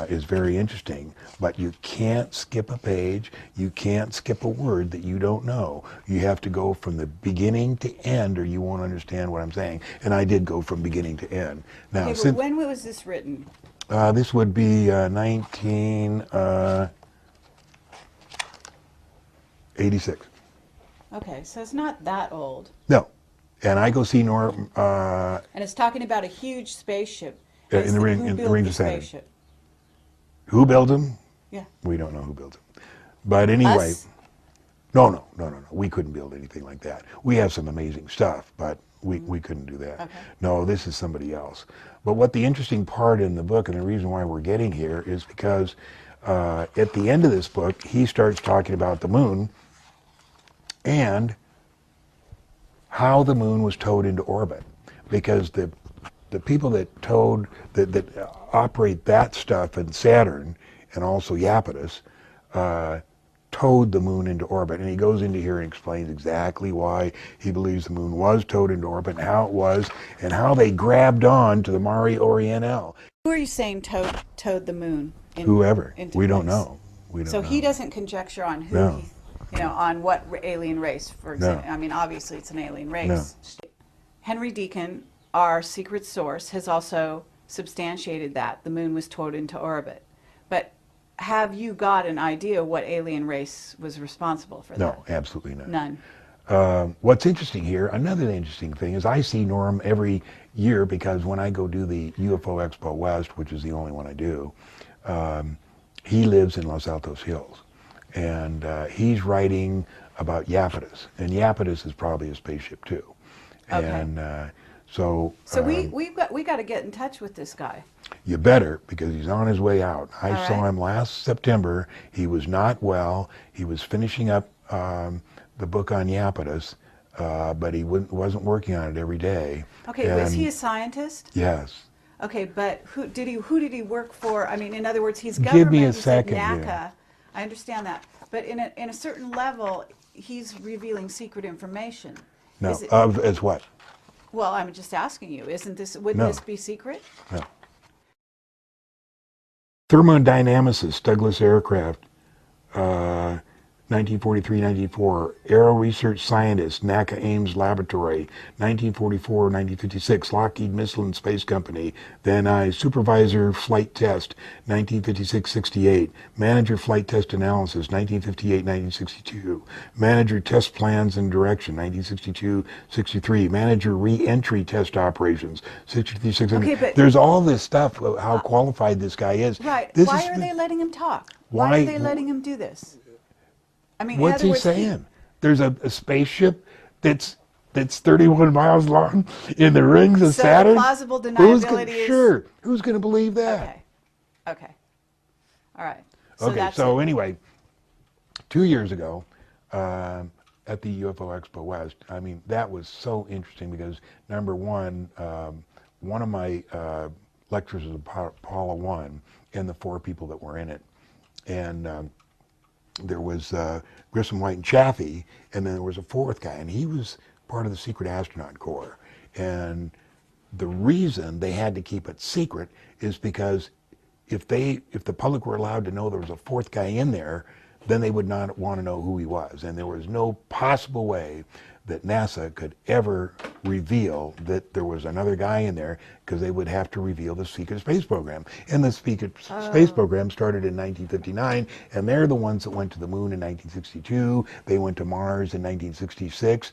is very interesting, but you can't skip a page, you can't skip a word that you don't know. You have to go from the beginning to end or you won't understand what I'm saying. And I did go from beginning to end. Now, Okay, but when was this written? This would be 1986. Okay, so it's not that old. No. And I go see Norm. And it's talking about a huge spaceship. In It's the who built rings the of Saturn. spaceship? Who built them? Yeah. We don't know who built them. But anyway, Us? no. We couldn't build anything like that. We have some amazing stuff, but we couldn't do that. Okay. No, this is somebody else. But what the interesting part in the book, and the reason why we're getting here, is because at the end of this book, he starts talking about the moon and how the moon was towed into orbit. Because the people that operate that stuff in Saturn and also Iapetus towed the moon into orbit. And he goes into here and explains exactly why he believes the moon was towed into orbit and how it was and how they grabbed on to the Mare Orientale. Who are you saying towed the moon? Whoever. Into We don't place? know. We don't So know. he doesn't conjecture on who, No. on what alien race, for example. I mean, obviously it's an alien race. Henry Deacon, our secret source, has also substantiated that the moon was towed into orbit. But have you got an idea what alien race was responsible for that? No, absolutely not. None. What's interesting here, another interesting thing, is I see Norm every year because when I go do the UFO Expo West, which is the only one I do, he lives in Los Altos Hills. And he's writing about Iapetus. And Iapetus is probably a spaceship too. Okay. And so we got to get in touch with this guy. you better, because he's on his way out. I All saw right. him last September. He was not well. He was finishing up the book on Iapetus, but he wasn't working on it every day. Okay, was he a scientist? Yes. Okay, but who did he work for? I mean, in other words, he's Give government. me a He's at second NACA. here. I understand that, but in a certain level, he's revealing secret information. No, Is it- as what? well, I'm just asking you. Wouldn't No. this be secret? No. Thermodynamicist, Douglas Aircraft, 1943-94. Aero Research Scientist, NACA Ames Laboratory, 1944-1956. Lockheed Missile and Space Company. Then I Supervisor Flight Test, 1956-68. Manager Flight Test Analysis, 1958-1962. Manager Test Plans and Direction, 1962-63. Manager Re-Entry Test Operations, 63-64. Okay, but- there's all this stuff, how qualified this guy is. Right. This Why is- are they letting him talk? Why- Why are they letting him do this? I mean, in What's other he words, saying? There's a spaceship that's 31 miles long in the rings of So Saturn. plausible Who's deniability is- sure? Who's going to believe that? Okay. Okay. All right. Okay. that's So it. anyway, 2 years ago, at the UFO Expo West, I mean that was so interesting because number one, one of my lectures was All-1 and the 4 people that were in it, and there was Grissom, White, and Chaffee, and then there was a 4th guy, and he was part of the secret astronaut corps. And the reason they had to keep it secret is because if the public were allowed to know there was a 4th guy in there, then they would not want to know who he was. And there was no possible way that NASA could ever reveal that there was another guy in there, because they would have to reveal the secret space program. And the secret space program started in 1959, and they're the ones that went to the moon in 1962. They went to Mars in 1966.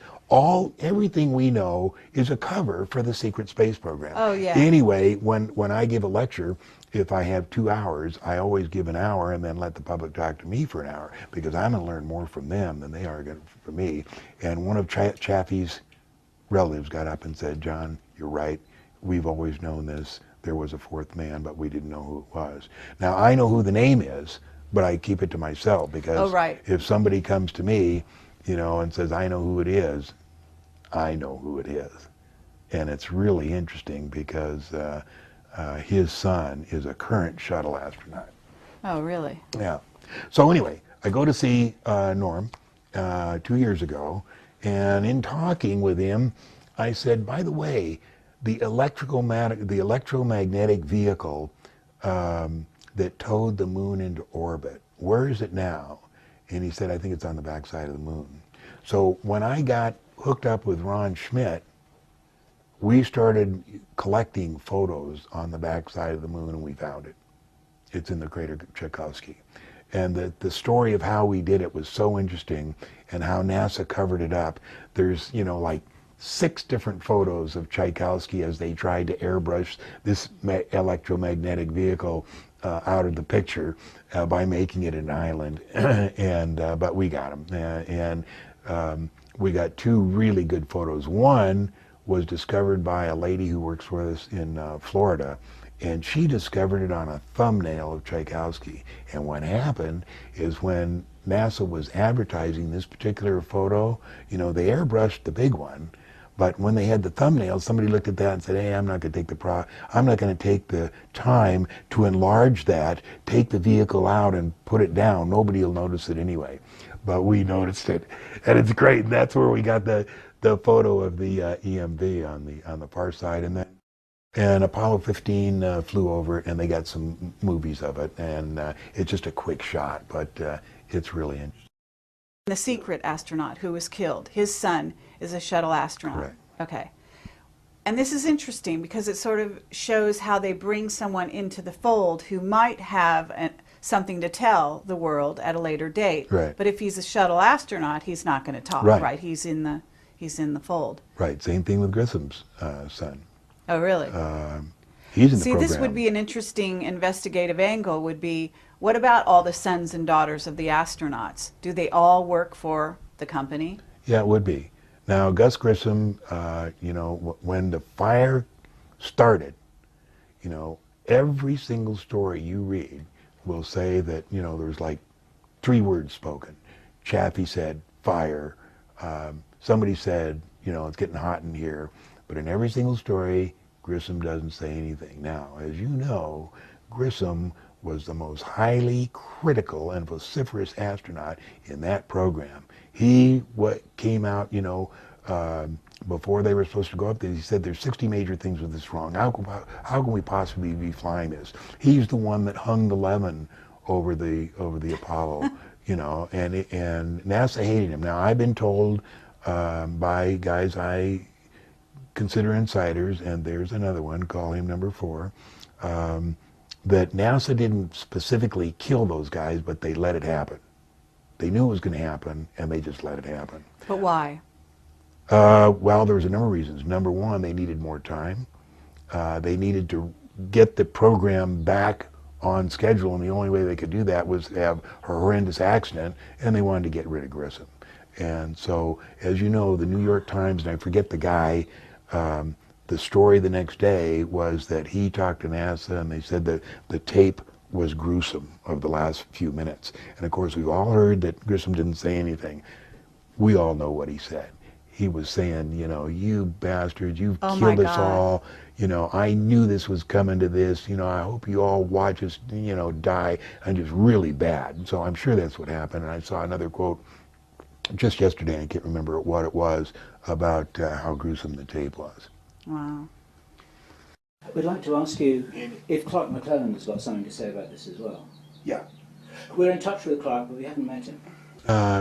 Everything we know is a cover for the secret space program. Oh, yeah. Anyway, when I give a lecture, if I have 2 hours, I always give an hour and then let the public talk to me for an hour, because I'm going to learn more from them than they are going to from me. And one of Chaffee's relatives got up and said, "John, you're right. We've always known this. There was a fourth man, but we didn't know who it was." Now, I know who the name is, but I keep it to myself, because if somebody comes to me, and says, "I know who it is," I know who it is. And it's really interesting, because his son is a current shuttle astronaut. Oh, really? Yeah. So anyway, I go to see Norm 2 years ago, and in talking with him, I said, "By the way, the electromagnetic vehicle that towed the moon into orbit, where is it now?" And he said, "I think it's on the backside of the moon." So when I got hooked up with Ron Schmidt, we started collecting photos on the backside of the moon, and we found it. It's in the crater Tchaikovsky. And the story of how we did it was so interesting, and how NASA covered it up. There's, like 6 different photos of Tchaikovsky as they tried to airbrush this electromagnetic vehicle out of the picture by making it an island. But we got them. We got 2 really good photos. One was discovered by a lady who works for us in Florida, and she discovered it on a thumbnail of Tchaikovsky. And what happened is, when NASA was advertising this particular photo, they airbrushed the big one, but when they had the thumbnail, somebody looked at that and said, "Hey, I'm not going to take the time to enlarge that, take the vehicle out and put it down. Nobody will notice it anyway." But we noticed it, and it's great. And that's where we got the photo of the EMV on the far side, and Apollo 15 flew over it, and they got some movies of it, and it's just a quick shot, but it's really interesting. The secret astronaut who was killed, his son is a shuttle astronaut. Correct. Okay. And this is interesting, because it sort of shows how they bring someone into the fold who might have something to tell the world at a later date. Right. But if he's a shuttle astronaut, he's not going to talk, right? He's in the fold. Right. Same thing with Grissom's son. Oh, really? He's in the See, program. this would be an interesting investigative angle, would be, what about all the sons and daughters of the astronauts? Do they all work for the company? Yeah, it would be. Now, Gus Grissom, when the fire started, every single story you read will say that, there's like 3 words spoken. Chaffee said, "Fire." Somebody said, "It's getting hot in here." But in every single story, Grissom doesn't say anything. Now, as you know, Grissom was the most highly critical and vociferous astronaut in that program. He came out, before they were supposed to go up there, he said, "There's 60 major things with this wrong. How can we possibly be flying this?" He's the one that hung the lemon over the Apollo, and NASA hated him. Now, I've been told by guys I consider insiders, and there's another one, call him number 4, that NASA didn't specifically kill those guys, but they let it happen. They knew it was going to happen, and they just let it happen. But why? Well, there was a number of reasons. Number 1, they needed more time. They needed to get the program back on schedule, and the only way they could do that was to have a horrendous accident, and they wanted to get rid of Grissom. And so, as you know, the New York Times, and I forget the guy, the story the next day was that he talked to NASA, and they said that the tape was gruesome of the last few minutes. And of course, we've all heard that Grissom didn't say anything. We all know what he said. He was saying, "You bastards, you've killed us all. I knew this was coming to this. I hope you all watch us, die." And just really bad. And so I'm sure that's what happened. And I saw another quote just yesterday, I can't remember what it was, about how gruesome the tape was. Wow. We'd like to ask you if Clark McClellan has got something to say about this as well. Yeah. We're in touch with Clark, but we haven't met him.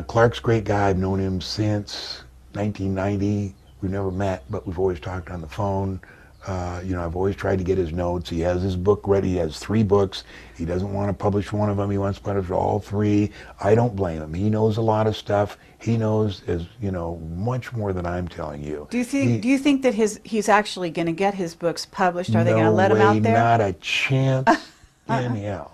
Clark's a great guy. I've known him since 1990 We've never met, but we've always talked on the phone. I've always tried to get his notes. He has his book ready. He has 3 books. He doesn't want to publish one of them. He wants to publish all 3. I don't blame him. He knows a lot of stuff. He knows, much more than I'm telling you. Do you think that he's actually going to get his books published? Are they going to let him No out way, there? not a chance in hell.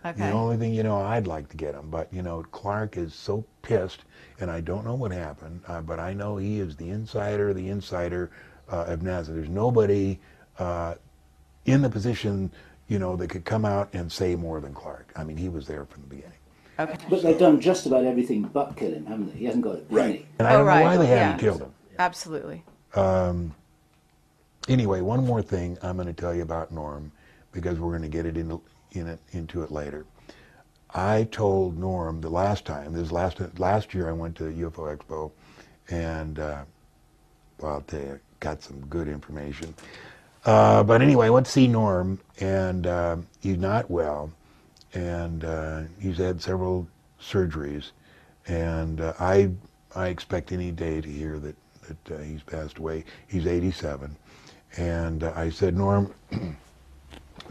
Okay. The only thing, I'd like to get him, but, Clark is so pissed, and I don't know what happened, but I know he is the insider of NASA. There's nobody in the position, that could come out and say more than Clark. I mean, he was there from the beginning. Okay. But they've done just about everything but kill him, haven't they? He hasn't got a penny. And I don't know right. why they Yeah. haven't killed him. Absolutely. Anyway, one more thing I'm going to tell you about Norm, because we're going to get it into it later. I told Norm the last time, last year I went to UFO Expo, and I'll tell you, got some good information. But anyway, I went to see Norm, and he's not well, and he's had several surgeries, and I expect any day to hear that he's passed away. He's 87, and I said, Norm,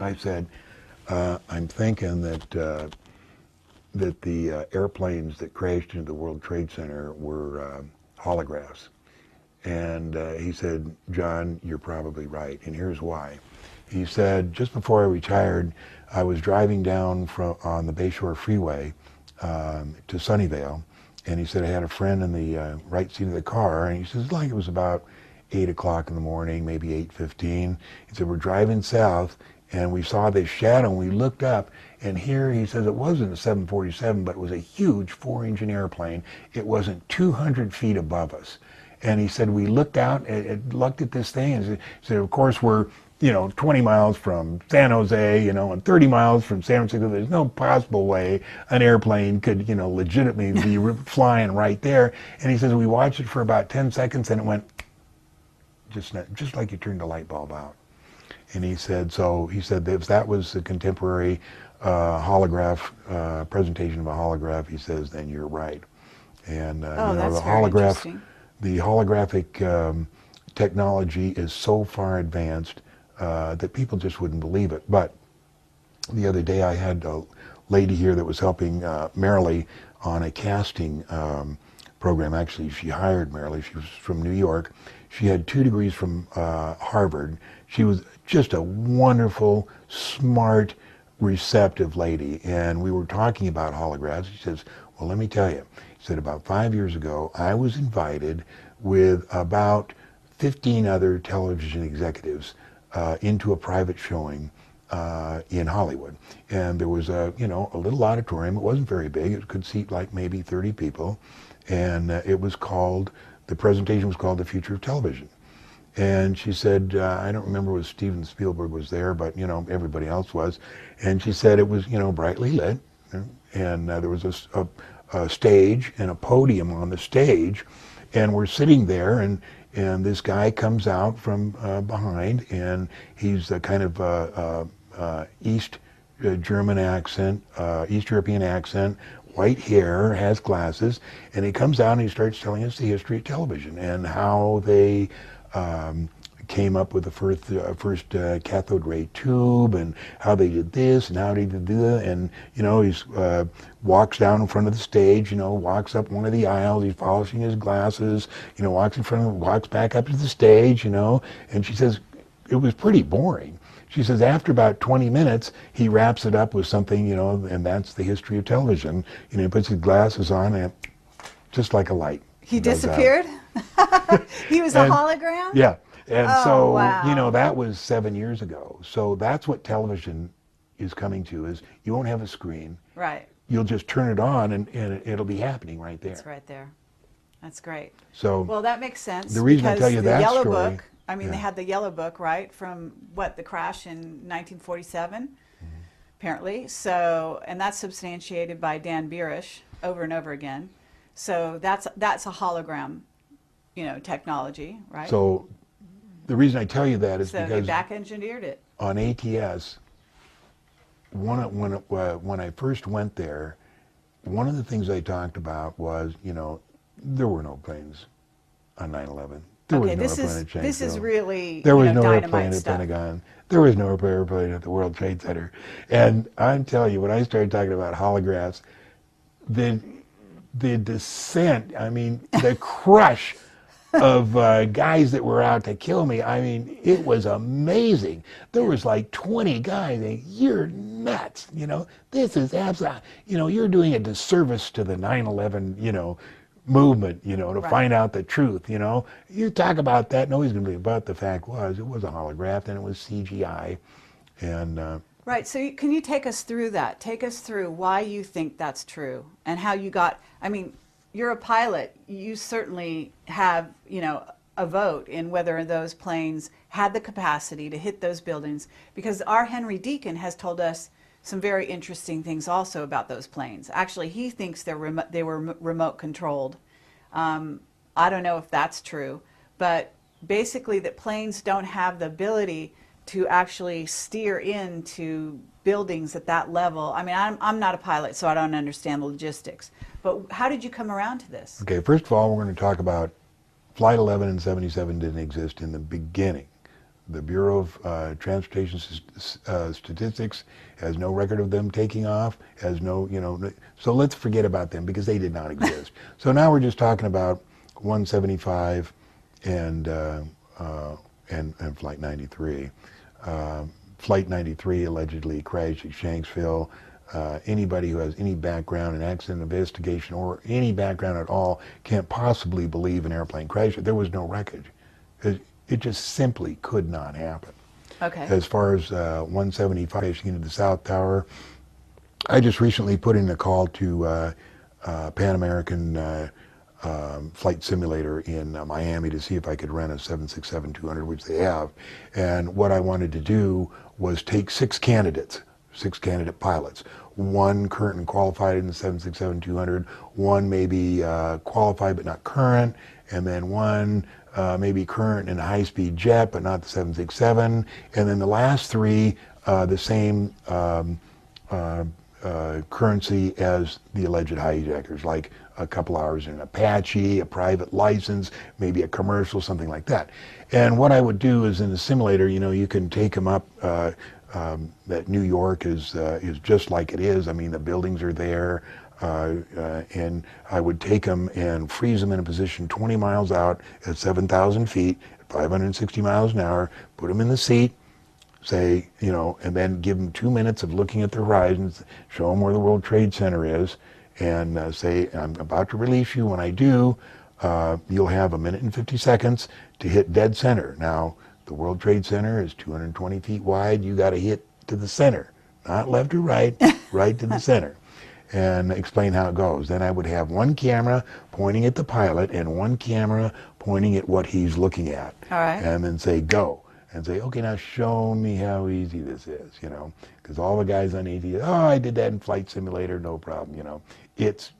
I said, I'm thinking that the airplanes that crashed into the World Trade Center were holographs. And he said, John, you're probably right, and here's why. He said, just before I retired, I was driving down on the Bayshore Freeway to Sunnyvale, and he said I had a friend in the right seat of the car, and he says, like it was about 8 o'clock in the morning, maybe 8:15. He said, we're driving south, and we saw this shadow, and we looked up, and here, he says, it wasn't a 747, but it was a huge 4-engine airplane. It wasn't 200 feet above us. And he said, we looked out and looked at this thing, and he said, of course, we're 20 miles from San Jose, and 30 miles from San Francisco. There's no possible way an airplane could, legitimately be flying right there. And he says, we watched it for about 10 seconds, and it went just like you turned a light bulb out. And he said, if that was the contemporary holograph, presentation of a holograph, he says, then you're right. And that's the very interesting. The holographic technology is so far advanced that people just wouldn't believe it. But the other day I had a lady here that was helping Marilee on a casting program. Actually, she hired Marilee. She was from New York. She had 2 degrees from Harvard. She was just a wonderful, smart, receptive lady. And we were talking about holographs. She says, well, let me tell you. She said, about 5 years ago, I was invited with about 15 other television executives into a private showing in Hollywood. And there was a little auditorium. It wasn't very big. It could seat like maybe 30 people. And the presentation was called The Future of Television. And she said, I don't remember if Steven Spielberg was there, but everybody else was. And she said it was brightly lit, and there was a stage and a podium on the stage, and we're sitting there, and this guy comes out from behind, and he's a kind of East German accent, East European accent, white hair, has glasses, and he comes out and he starts telling us the history of television and how they came up with the first cathode ray tube, and how they did this and how they did that, and he's walks down in front of the stage, walks up one of the aisles, he's polishing his glasses, walks back up to the stage, and she says it was pretty boring. She says after about 20 minutes, he wraps it up with something, and that's the history of television. He puts his glasses on, and just like a light. He disappeared? He was a hologram? Yeah. And wow. that was 7 years ago. So that's what television is coming to, is you won't have a screen. Right. You'll just turn it on, and it'll be happening right there. It's right there. That's great. So well, that makes sense. the reason I because tell you the that Yellow story, Book, they had the Yellow Book, right, from the crash in 1947, apparently. So, and that's substantiated by Dan Birish over and over again. So that's a hologram, technology, right? So the reason I tell you that is so because they back engineered it. on ATS, when I first went there, one of the things they talked about was, there were no planes on 9/11. There was Okay, no this airplane is at this is Shanksville. really There was you know, no dynamite airplane at stuff. Pentagon. There was no airplane at the World Trade Center. And I'm telling you, when I started talking about holographs, the descent, I mean, the crush of guys that were out to kill me, I mean, it was amazing. There was like 20 guys saying, "You're nuts, you know, this is absolutely, you know, you're doing a disservice to the 9/11, you know, movement, you know, to Right. find out the truth, you know. You talk about that, nobody's going to believe. But the fact was, it was a holograph and it was CGI. And Right. So can you take us through that? Take us through why you think that's true and how you got. I mean, you're a pilot. You certainly have, you know, a vote in whether those planes had the capacity to hit those buildings. Because our Henry Deacon has told us some very interesting things also about those planes. Actually, he thinks they were remote controlled. I don't know if that's true, but basically that planes don't have the ability to actually steer into buildings at that level. I mean, I'm not a pilot, so I don't understand the logistics. But how did you come around to this? okay, first of all, we're going to talk about Flight 11 and 77 didn't exist in the beginning. The Bureau of Transportation Statistics has no record of them taking off, has no, you know, so let's forget about them because they did not exist. So now we're just talking about 175 and Flight 93. Flight 93 allegedly crashed at Shanksville. Anybody who has any background in accident investigation or any background at all can't possibly believe an airplane crashed. There was no wreckage. It just simply could not happen. Okay. As far as 175 crashing into the South Tower, I just recently put in a call to Pan American flight simulator in Miami to see if I could run a 767-200, which they have. And what I wanted to do was take six candidate pilots. One current and qualified in the 767-200, one maybe qualified but not current, and then one maybe current in a high-speed jet but not the 767, and then the last three the same currency as the alleged hijackers, like a couple hours in an Apache, a private license, maybe a commercial, something like that. And what I would do is in the simulator, you know, you can take them up. That New York is just like it is. I mean, the buildings are there, and I would take them and freeze them in a position 20 miles out at 7,000 feet, 560 miles an hour, put them in the seat, say, you know, and then give them 2 minutes of looking at the horizons, show them where the World Trade Center is, and say, I'm about to release you. When I do, you'll have 1 minute and 50 seconds to hit dead center. Now, the World Trade Center is 220 feet wide. You got to hit to the center, not left or right, right to the center, and explain how it goes. Then I would have one camera pointing at the pilot and one camera pointing at what he's looking at. All right. And then say, go. And say, okay, now show me how easy this is, you know, because all the guys on AT, oh, I did that in Flight Simulator, no problem, you know. It's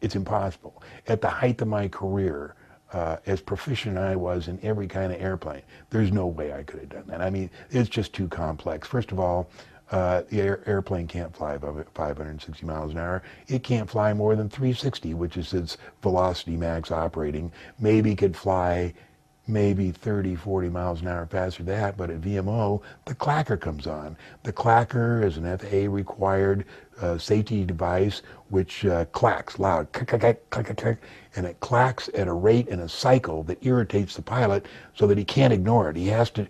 impossible. At the height of my career, as proficient I was in every kind of airplane, there's no way I could have done that. I mean, it's just too complex. First of all, the airplane can't fly above 560 miles an hour. It can't fly more than 360, which is its velocity max operating. Maybe could fly maybe 30, 40 miles an hour faster than that, but at VMO, the clacker comes on. The clacker is an FAA required safety device which clacks loud, click, click, click, click, click, and it clacks at a rate and a cycle that irritates the pilot so that he can't ignore it. He has to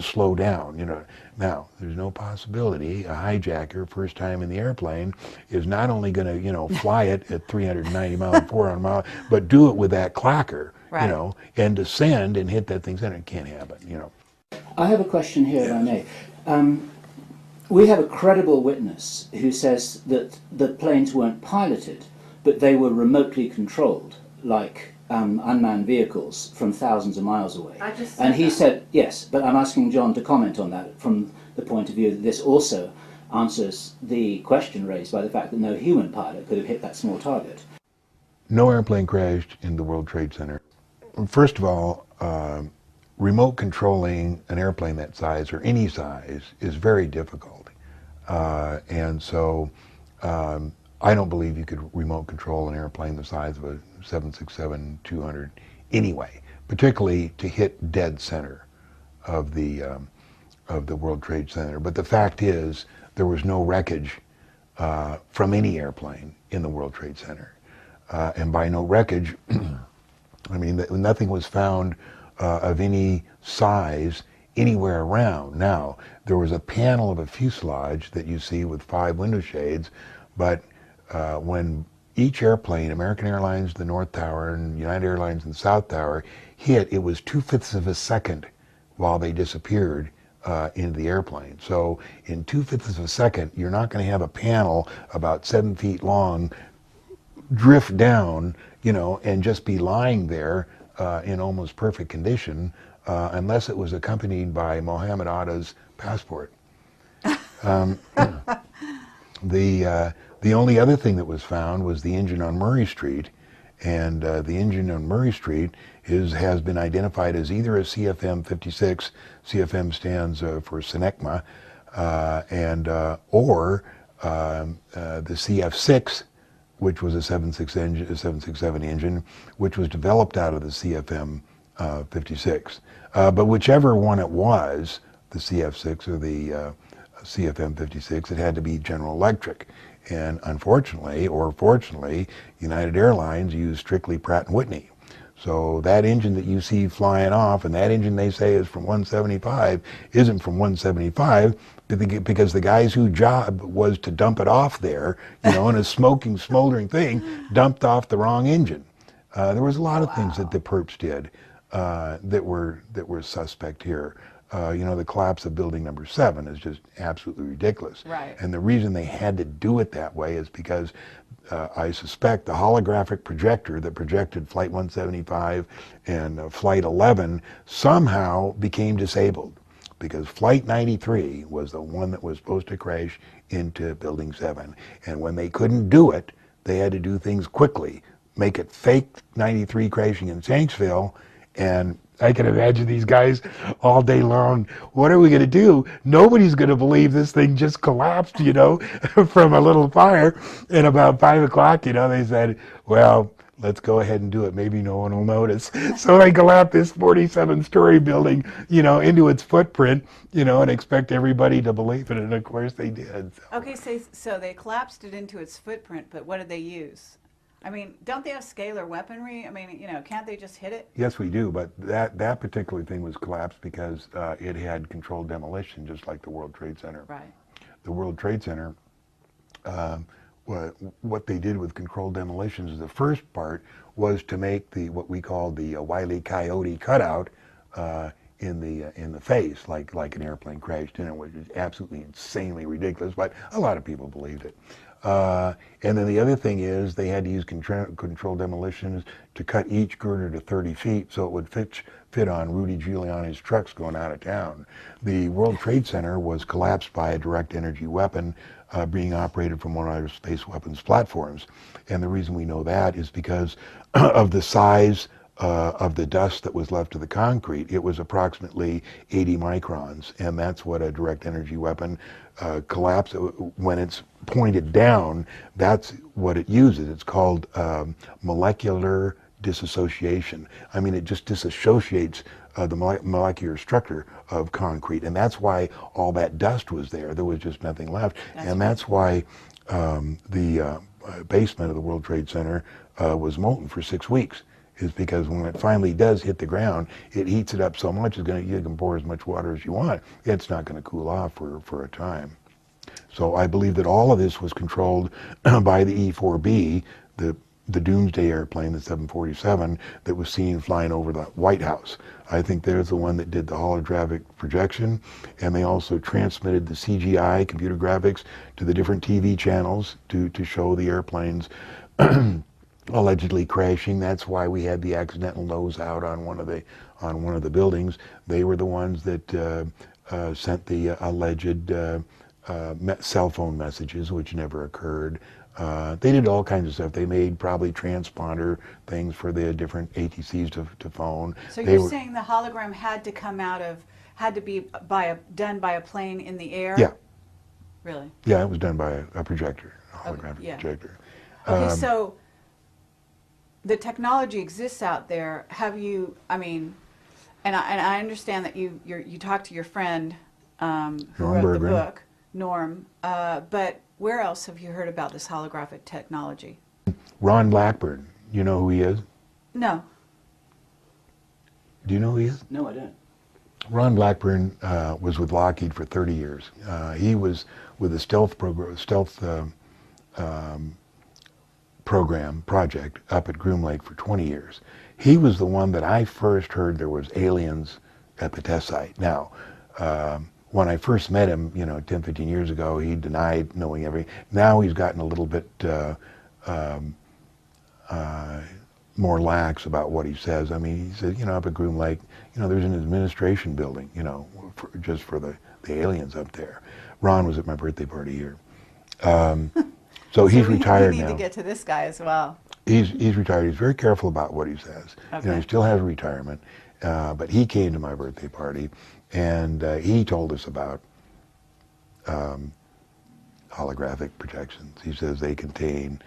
slow down, you know. Now, there's no possibility a hijacker, first time in the airplane, is not only going to, you know, fly it at 390 miles, 400 miles, but do it with that clacker. Right. You know, and descend and hit that thing center. It can't happen, you know. I have a question here, if I may. We have a credible witness who says that the planes weren't piloted, but they were remotely controlled, like unmanned vehicles from thousands of miles away. I just said And he that. said, yes, but I'm asking John to comment on that from the point of view that this also answers the question raised by the fact that no human pilot could have hit that small target. No airplane crashed in the World Trade Center. First of all, remote controlling an airplane that size or any size is very difficult. And so I don't believe you could remote control an airplane the size of a 767-200 anyway. particularly to hit dead center of the World Trade Center. But the fact is, there was no wreckage from any airplane in the World Trade Center. And by no wreckage, I mean that nothing was found of any size anywhere around. Now, there was a panel of a fuselage that you see with 5 window shades, but when each airplane, American Airlines, the North Tower, and United Airlines, and the South Tower, hit, it was 2/5 of a second while they disappeared into the airplane. So in 2/5 of a second, you're not going to have a panel about 7 feet long drift down, you know, and just be lying there in almost perfect condition, unless it was accompanied by Mohammed Atta's passport. The only other thing that was found was the engine on Murray Street, and the engine on Murray Street has been identified as either a CFM-56. CFM stands for Senecma, or the CF-6, which was a 767 engine, which was developed out of the CFM-56. But whichever one it was, the CF-6 or the CFM-56, it had to be General Electric. And unfortunately, or fortunately, United Airlines used strictly Pratt & Whitney. So that engine that you see flying off, and that engine they say is from 175, isn't from 175, because the guys whose job was to dump it off there, you know, in a smoking, smoldering thing, dumped off the wrong engine. There was a lot of things that the perps did that were suspect here. You know, the collapse of building number 7 is just absolutely ridiculous. Right. And the reason they had to do it that way is because I suspect the holographic projector that projected Flight 175 and Flight 11 somehow became disabled, because Flight 93 was the one that was supposed to crash into Building 7. And when they couldn't do it, they had to do things quickly, make it fake 93 crashing in Shanksville, and I can imagine these guys all day long, what are we going to do? Nobody's going to believe this thing just collapsed, you know, from a little fire. And about 5 o'clock, you know, they said, well, let's go ahead and do it. Maybe no one will notice. So they collapsed this 47-story building, you know, into its footprint, you know, and expect everybody to believe it. And of course they did. So. Okay, so they collapsed it into its footprint, but what did they use? I mean, don't they have scalar weaponry? I mean, you know, can't they just hit it? Yes, we do, but that particular thing was collapsed because it had controlled demolition, just like the World Trade Center. Right. The World Trade Center, what they did with controlled demolitions is the first part was to make what we call the Wile E. Coyote cutout in the face, like an airplane crashed in it, which is absolutely insanely ridiculous, but a lot of people believed it. And then the other thing is they had to use controlled demolitions to cut each girder to 30 feet so it would fit on Rudy Giuliani's trucks going out of town. The World Trade Center was collapsed by a direct energy weapon being operated from one of our space weapons platforms. And the reason we know that is because of the size of the dust that was left of the concrete. It was approximately 80 microns, and that's what a direct energy weapon collapse, when it's pointed down, that's what it uses. It's called molecular disassociation. I mean, it just disassociates the molecular structure of concrete, and that's why all that dust was there. There was just nothing left, and that's why the basement of the World Trade Center was molten for 6 weeks. Is because when it finally does hit the ground, it heats it up so much you can pour as much water as you want. It's not going to cool off for a time. So I believe that all of this was controlled by the E-4B, the doomsday airplane, the 747, that was seen flying over the White House. I think there's the one that did the holographic projection, and they also transmitted the CGI, computer graphics, to the different TV channels to show the airplanes allegedly crashing. That's why we had the accidental nose out on one of the buildings. They were the ones that sent the alleged cell phone messages, which never occurred. They did all kinds of stuff. They made probably transponder things for the different ATCs to phone. So you're saying the hologram had to be done by a plane in the air? Yeah. Really? Yeah, it was done by a projector, a holographic projector. Okay, so the technology exists out there. Have you? I mean, and I understand that you talked to your friend who Norm wrote the Berggren. book, Norm. But where else have you heard about this holographic technology? Ron Blackburn, you know who he is? No. Do you know who he is? No, I don't. Ron Blackburn was with Lockheed for 30 years. He was with the stealth project up at Groom Lake for 20 years. He was the one that I first heard there was aliens at the test site. Now, when I first met him, 10, 15 years ago, he denied knowing everything. Now he's gotten a little bit more lax about what he says. I mean, he said, up at Groom Lake, there's an administration building, just for the aliens up there. Ron was at my birthday party here. So he's retired now. We need to get to this guy as well. He's retired. He's very careful about what he says. Okay. He still has retirement, but he came to my birthday party, and he told us about holographic projections. He says they contain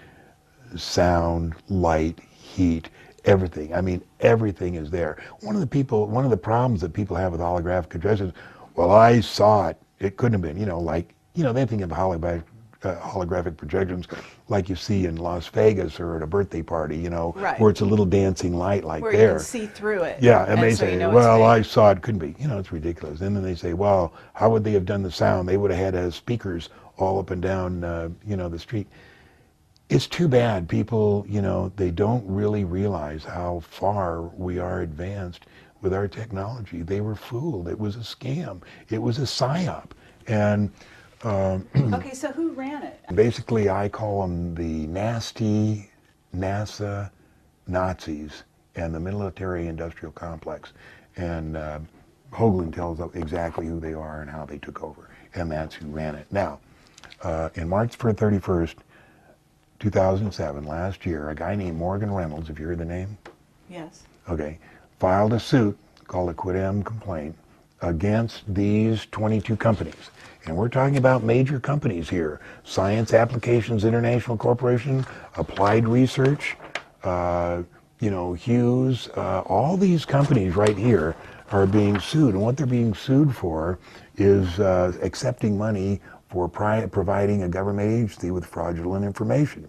sound, light, heat, everything. I mean, everything is there. One of the problems that people have with holographic projections, well, I saw it. It couldn't have been, they think of holographic projections like you see in Las Vegas or at a birthday party, Right. where it's a little dancing light like Where there. you can see through it. Yeah, and they so say, you know well, it's I fake. saw it, couldn't be. It's ridiculous. And then they say, well, how would they have done the sound? They would have had speakers all up and down, the street. It's too bad people, they don't really realize how far we are advanced with our technology. They were fooled. It was a scam. It was a psyop. And Okay, so who ran it? basically, I call them the nasty NASA Nazis and the military-industrial complex. And Hoagland tells us exactly who they are and how they took over. And that's who ran it. Now, in March 31st, 2007, last year, a guy named Morgan Reynolds, have you heard the name? Yes. Okay, filed a suit called a quid-em complaint against these 22 companies. And we're talking about major companies here. Science Applications International Corporation, Applied Research, Hughes, all these companies right here are being sued. And what they're being sued for is accepting money for providing a government agency with fraudulent information.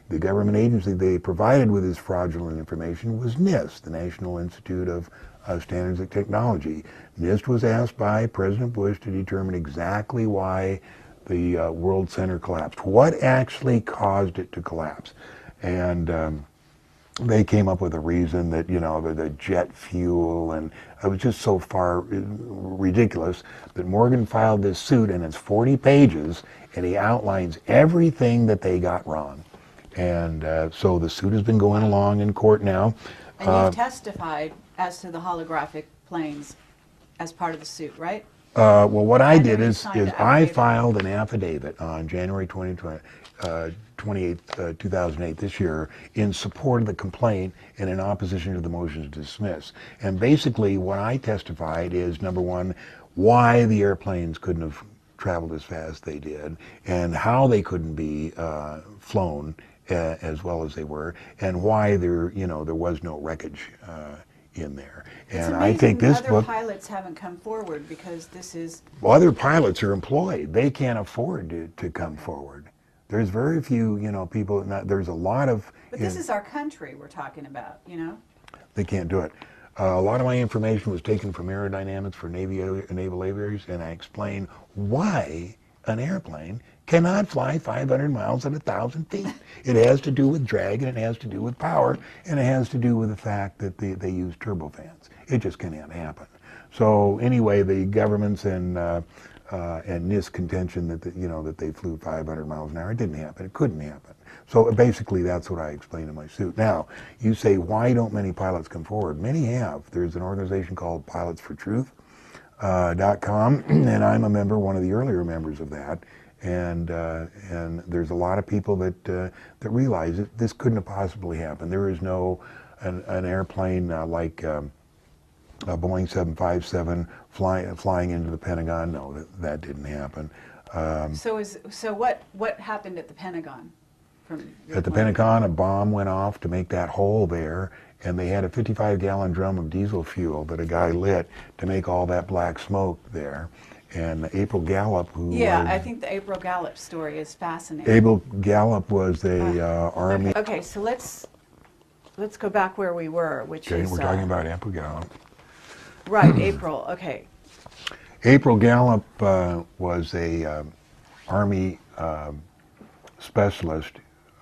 The government agency they provided with this fraudulent information was NIST, the National Institute of Standards and Technology. NIST was asked by President Bush to determine exactly why the World Center collapsed. What actually caused it to collapse? And they came up with a reason that, the jet fuel, and it was just so far ridiculous that Morgan filed this suit, and it's 40 pages, and he outlines everything that they got wrong. And so the suit has been going along in court now. And you've testified as to the holographic planes as part of the suit, right? Well, what I did know you is signed the I affidavit. filed an affidavit on January 28th, 2008, this year, in support of the complaint and in opposition to the motion to dismiss. And basically what I testified is, number one, why the airplanes couldn't have traveled as fast as they did, and how they couldn't be flown as well as they were, and why there was no wreckage in there. And I think this other book, pilots haven't come forward because this is. well, other pilots are employed. They can't afford to come forward. There's very few, people. There's a lot of. But this is our country we're talking about, They can't do it. A lot of my information was taken from aerodynamics for naval aviators, and I explain why an airplane cannot fly 500 miles at 1,000 feet. It has to do with drag, and it has to do with power, and it has to do with the fact that they use turbofans. It just cannot happen. So anyway, the governments and NIST contention that that they flew 500 miles an hour, it didn't happen. It couldn't happen. So basically, that's what I explained in my suit. Now, you say, why don't many pilots come forward? Many have. There's an organization called pilotsfortruth.com, and I'm a member, one of the earlier members of that. And there's a lot of people that realize that this couldn't have possibly happened. There is no an airplane like a Boeing 757 flying into the Pentagon. No, that didn't happen. So what happened at the Pentagon? your At the point of view? Pentagon, a bomb went off to make that hole there, and they had a 55-gallon drum of diesel fuel that a guy lit to make all that black smoke there. And April Gallup, who Yeah, was... I think the April Gallup story is fascinating. April Gallup was the Army... Okay, so let's go back where we were, which Okay, is... we're talking about April Gallup. Right, April, okay. April Gallup was a Army specialist,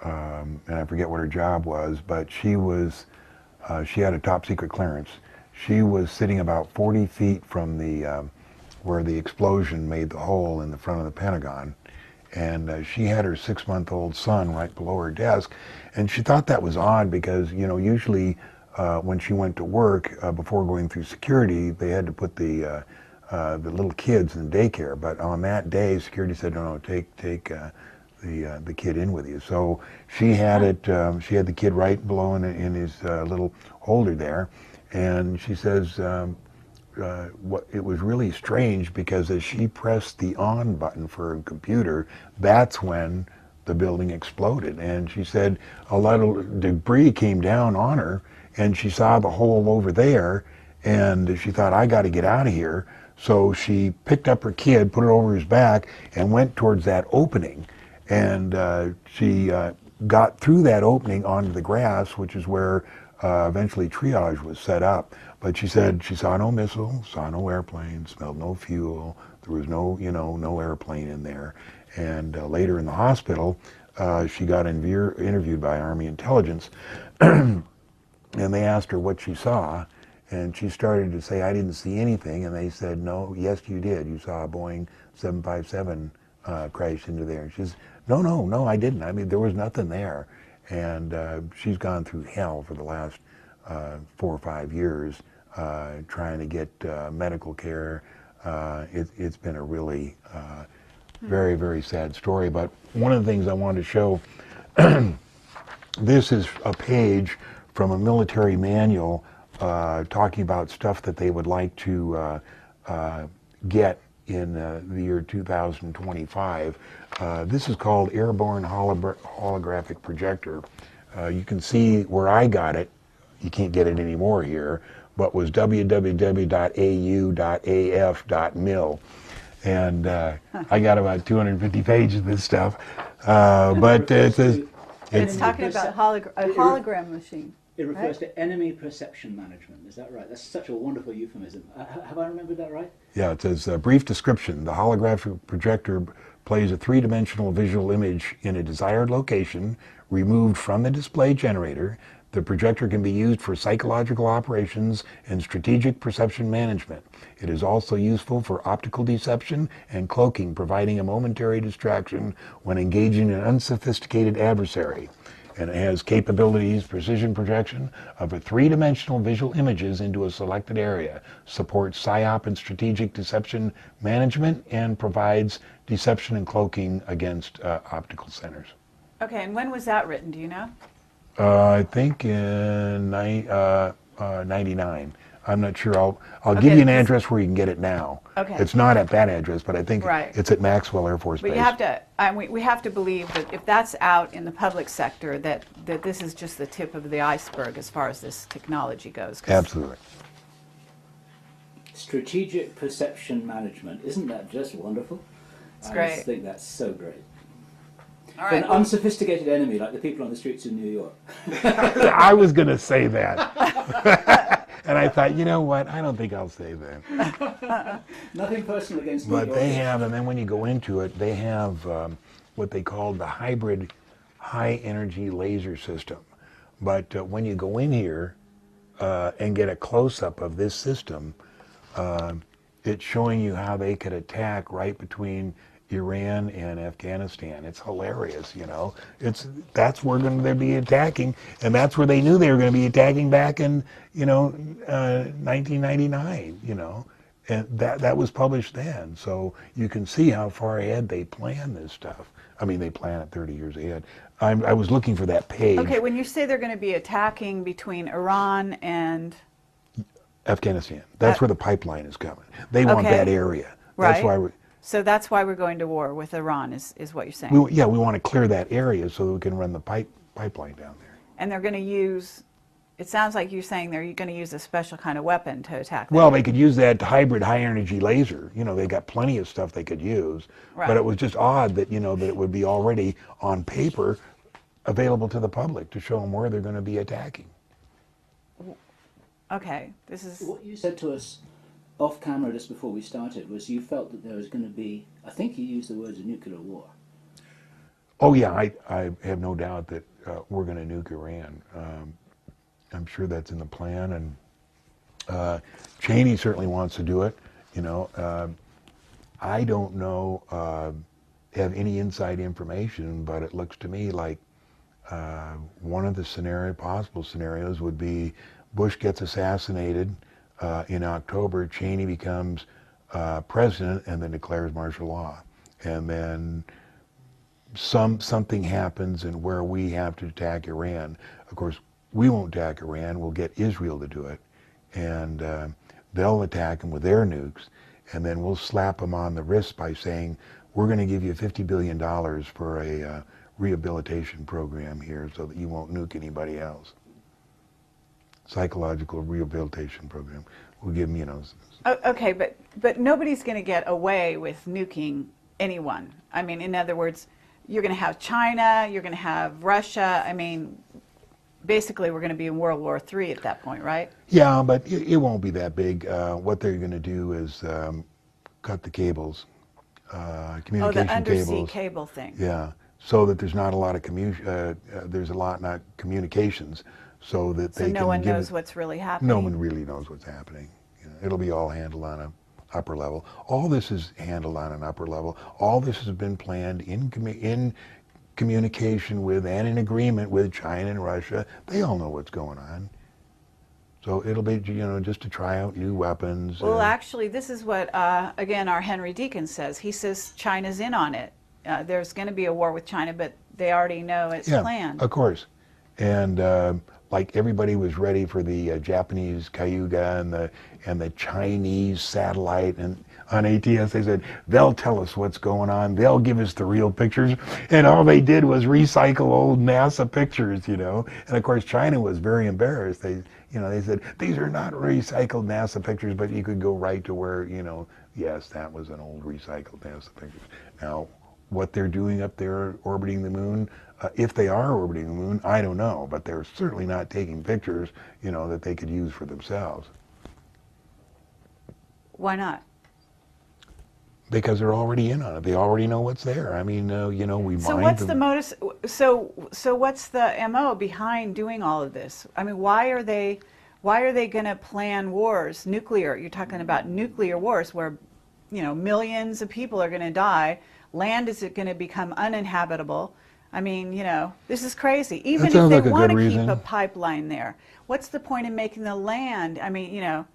and I forget what her job was, but she had a top secret clearance. She was sitting about 40 feet from the where the explosion made the hole in the front of the Pentagon, and she had her 6-month-old son right below her desk, and she thought that was odd because, you know, usually when she went to work before going through security, they had to put the little kids in daycare, but on that day, security said, no, take the kid in with you. So she had it. She had the kid right below in his little holder there, and she says it was really strange because as she pressed the on button for her computer, that's when the building exploded. And she said a lot of debris came down on her, and she saw the hole over there, and she thought, I got to get out of here. So she picked up her kid, put it over his back, and went towards that opening. And she got through that opening onto the grass, which is where eventually triage was set up. But she said she saw no missile, saw no airplane, smelled no fuel. There was no airplane in there. And later in the hospital, she got interviewed by Army intelligence, and they asked her what she saw. And she started to say, I didn't see anything. And they said, no, yes, you did. You saw a Boeing 757 crash into there. And she says, no, I didn't. I mean, there was nothing there. And she's gone through hell for the last 4 or 5 years trying to get medical care. It's been a really very, very sad story. But one of the things I wanted to show, this is a page from a military manual talking about stuff that they would like to get in the year 2025. This is called Airborne Holographic Projector. You can see where I got it. You can't get it anymore here, but was www.au.af.mil. And I got about 250 pages of this stuff. But It's talking about a hologram machine. It refers to enemy perception management. Is that right? That's such a wonderful euphemism. Have I remembered that right? Yeah, it says, brief description. The holographic projector plays a three-dimensional visual image in a desired location, removed from the display generator. The projector can be used for psychological operations and strategic perception management. It is also useful for optical deception and cloaking, providing a momentary distraction when engaging an unsophisticated adversary. And it has capabilities, precision projection of a three-dimensional visual images into a selected area, supports PSYOP and strategic deception management, and provides deception and cloaking against optical centers. Okay, and when was that written, do you know? I think in 99. I'm not sure. I'll give you an address where you can get it now. Okay. It's not at that address, but I think it's at Maxwell Air Force Base. But you have to, we have to believe that if that's out in the public sector, that this is just the tip of the iceberg as far as this technology goes. Absolutely. Strategic perception management. Isn't that just wonderful? It's great. I just think that's so great. All For right. an unsophisticated enemy like the people on the streets of New York. I was going to say that. And I thought, you know what? I don't think I'll say that. Nothing personal against New York. But they have, and then when you go into it, they have what they call the hybrid high energy laser system. But when you go in here and get a close-up of this system, it's showing you how they could attack right between Iran and Afghanistan. It's hilarious, you know. That's where they'll be attacking, and that's where they knew they were going to be attacking back in, 1999, and that was published then. So you can see how far ahead they plan this stuff. I mean, they plan it 30 years ahead. I was looking for that page. Okay, when you say they're going to be attacking between Iran and Afghanistan, that's where the pipeline is coming. They want that area. That's Right. why So that's why we're going to war with Iran, is what you're saying. We want to clear that area so that we can run the pipeline down there. And they're going to use, it sounds like you're saying they're going to use a special kind of weapon to attack them. Well, they could use that hybrid high-energy laser. You know, they got plenty of stuff they could use. Right. But it was just odd that, you know, that it would be already on paper available to the public to show them where they're going to be attacking. Okay, this is... What you said to us off camera just before we started was you felt that there was going to be, I think you used the words, a nuclear war. Oh, yeah, I have no doubt that we're going to nuke Iran. I'm sure that's in the plan, and Cheney certainly wants to do it. You know, I don't know, have any inside information, but it looks to me like one of the possible scenarios would be Bush gets assassinated in October, Cheney becomes president and then declares martial law. And then something happens and where we have to attack Iran. Of course, we won't attack Iran, we'll get Israel to do it. And they'll attack them with their nukes. And then we'll slap them on the wrist by saying, we're going to give you $50 billion for a rehabilitation program here so that you won't nuke anybody else. Psychological rehabilitation program. We'll give them, you know. Okay, but nobody's going to get away with nuking anyone. I mean, in other words, you're going to have China, you're going to have Russia. I mean, basically we're going to be in World War III at that point, right? Yeah, but it won't be that big. What they're going to do is cut the cables, communication Oh, the undersea cables. cable thing. Yeah, so that there's not a lot of not communications, so that So they no can one give knows it, what's really happening. No one really knows what's happening. You know, it'll be all handled on a upper level. All this is handled on an upper level. All this has been planned in communication with and in agreement with China and Russia. They all know what's going on. So it'll be, you know, just to try out new weapons. Well, actually, this is what, again, our Henry Deacon says. He says China's in on it. There's going to be a war with China, but they already know it's planned. Of course. And like everybody was ready for the Japanese Cayuga and the Chinese satellite, and on ATS they said they'll tell us what's going on, they'll give us the real pictures, and all they did was recycle old NASA pictures, you know. And of course China was very embarrassed. They said these are not recycled NASA pictures, but you could go right to where, you know, yes, that was an old recycled NASA picture. Now, what they're doing up there orbiting the moon, if they are orbiting the moon, I don't know, but they're certainly not taking pictures, you know, that they could use for themselves. Why not? Because they're already in on it. They already know what's there. I mean, you know, we So mined what's them. the modus? So what's the MO behind doing all of this? I mean, why are they going to plan wars, nuclear? You're talking about nuclear wars where, you know, millions of people are going to die. Land is going to become uninhabitable. I mean, you know, this is crazy. Even if sounds they like a want good to keep reason. a pipeline there, what's the point in making the land? I mean, you know.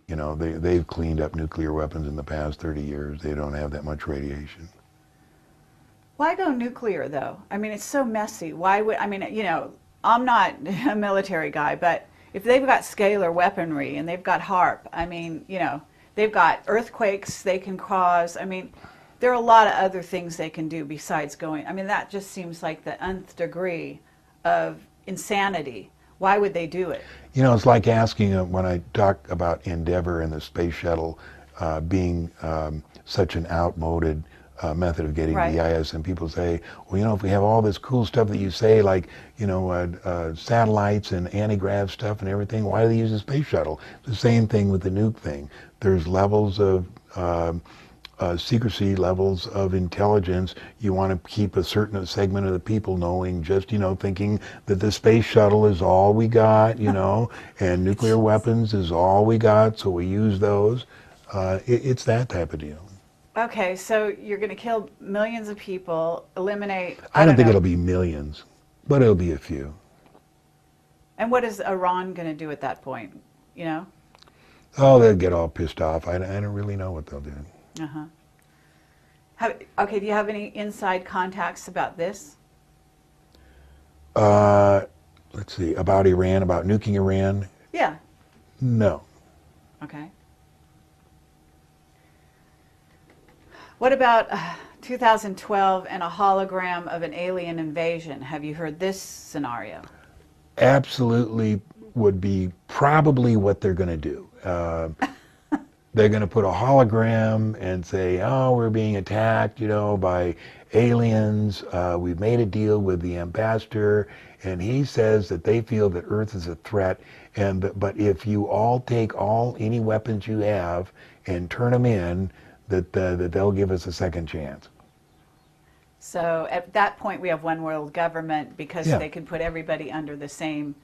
You know, they've cleaned up nuclear weapons in the past 30 years. They don't have that much radiation. Why go nuclear, though? I mean, it's so messy. Why would, I mean, you know, I'm not a military guy, but if they've got scalar weaponry and they've got HARP, I mean, you know, they've got earthquakes they can cause. I mean, there are a lot of other things they can do besides going. I mean, that just seems like the nth degree of insanity. Why would they do it? You know, it's like asking, when I talk about Endeavour and the space shuttle being such an outmoded method of getting Right. the IS, and people say, well, you know, if we have all this cool stuff that you say, like, you know, satellites and anti-grav stuff and everything, why do they use a space shuttle? The same thing with the nuke thing. There's levels of secrecy, levels of intelligence. You want to keep a certain segment of the people knowing, just, you know, thinking that the space shuttle is all we got, you know, and nuclear weapons is all we got, so we use those. It's that type of deal. Okay, so you're going to kill millions of people, eliminate. I don't think know. it'll be millions, but it'll be a few. And what is Iran going to do at that point? You know? Oh, they'll get all pissed off. I don't really know what they'll do. Okay, do you have any inside contacts about this? Let's see, about Iran, about nuking Iran? Yeah. No. Okay. What about 2012 and a hologram of an alien invasion? Have you heard this scenario? Absolutely would be probably what they're going to do. They're going to put a hologram and say, oh, we're being attacked, by aliens. We've made a deal with the ambassador, and he says that they feel that Earth is a threat. But if you all take any weapons you have and turn them in, that they'll give us a second chance. So at that point, we have one world government because they can put everybody under the same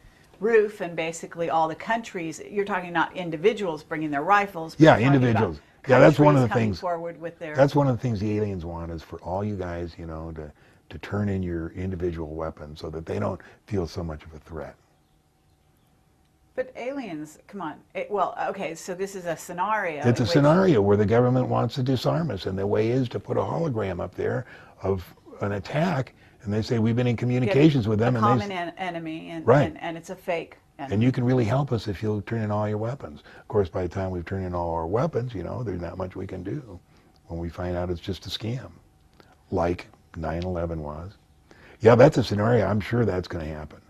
roof, and basically all the countries. You're talking not individuals bringing their rifles. Yeah, individuals. Yeah, that's one of the things. Forward with their. That's one of the things the aliens want, is for all you guys, to turn in your individual weapons so that they don't feel so much of a threat. But aliens, come on. Okay, so this is a scenario. It's a scenario where the government wants to disarm us, and the way is to put a hologram up there of an attack, and they say we've been in communications with them. A common enemy, and it's a fake enemy. And you can really help us if you'll turn in all your weapons. Of course, by the time we've turned in all our weapons, there's not much we can do when we find out it's just a scam, like 9/11 was. Yeah, that's a scenario. I'm sure that's going to happen.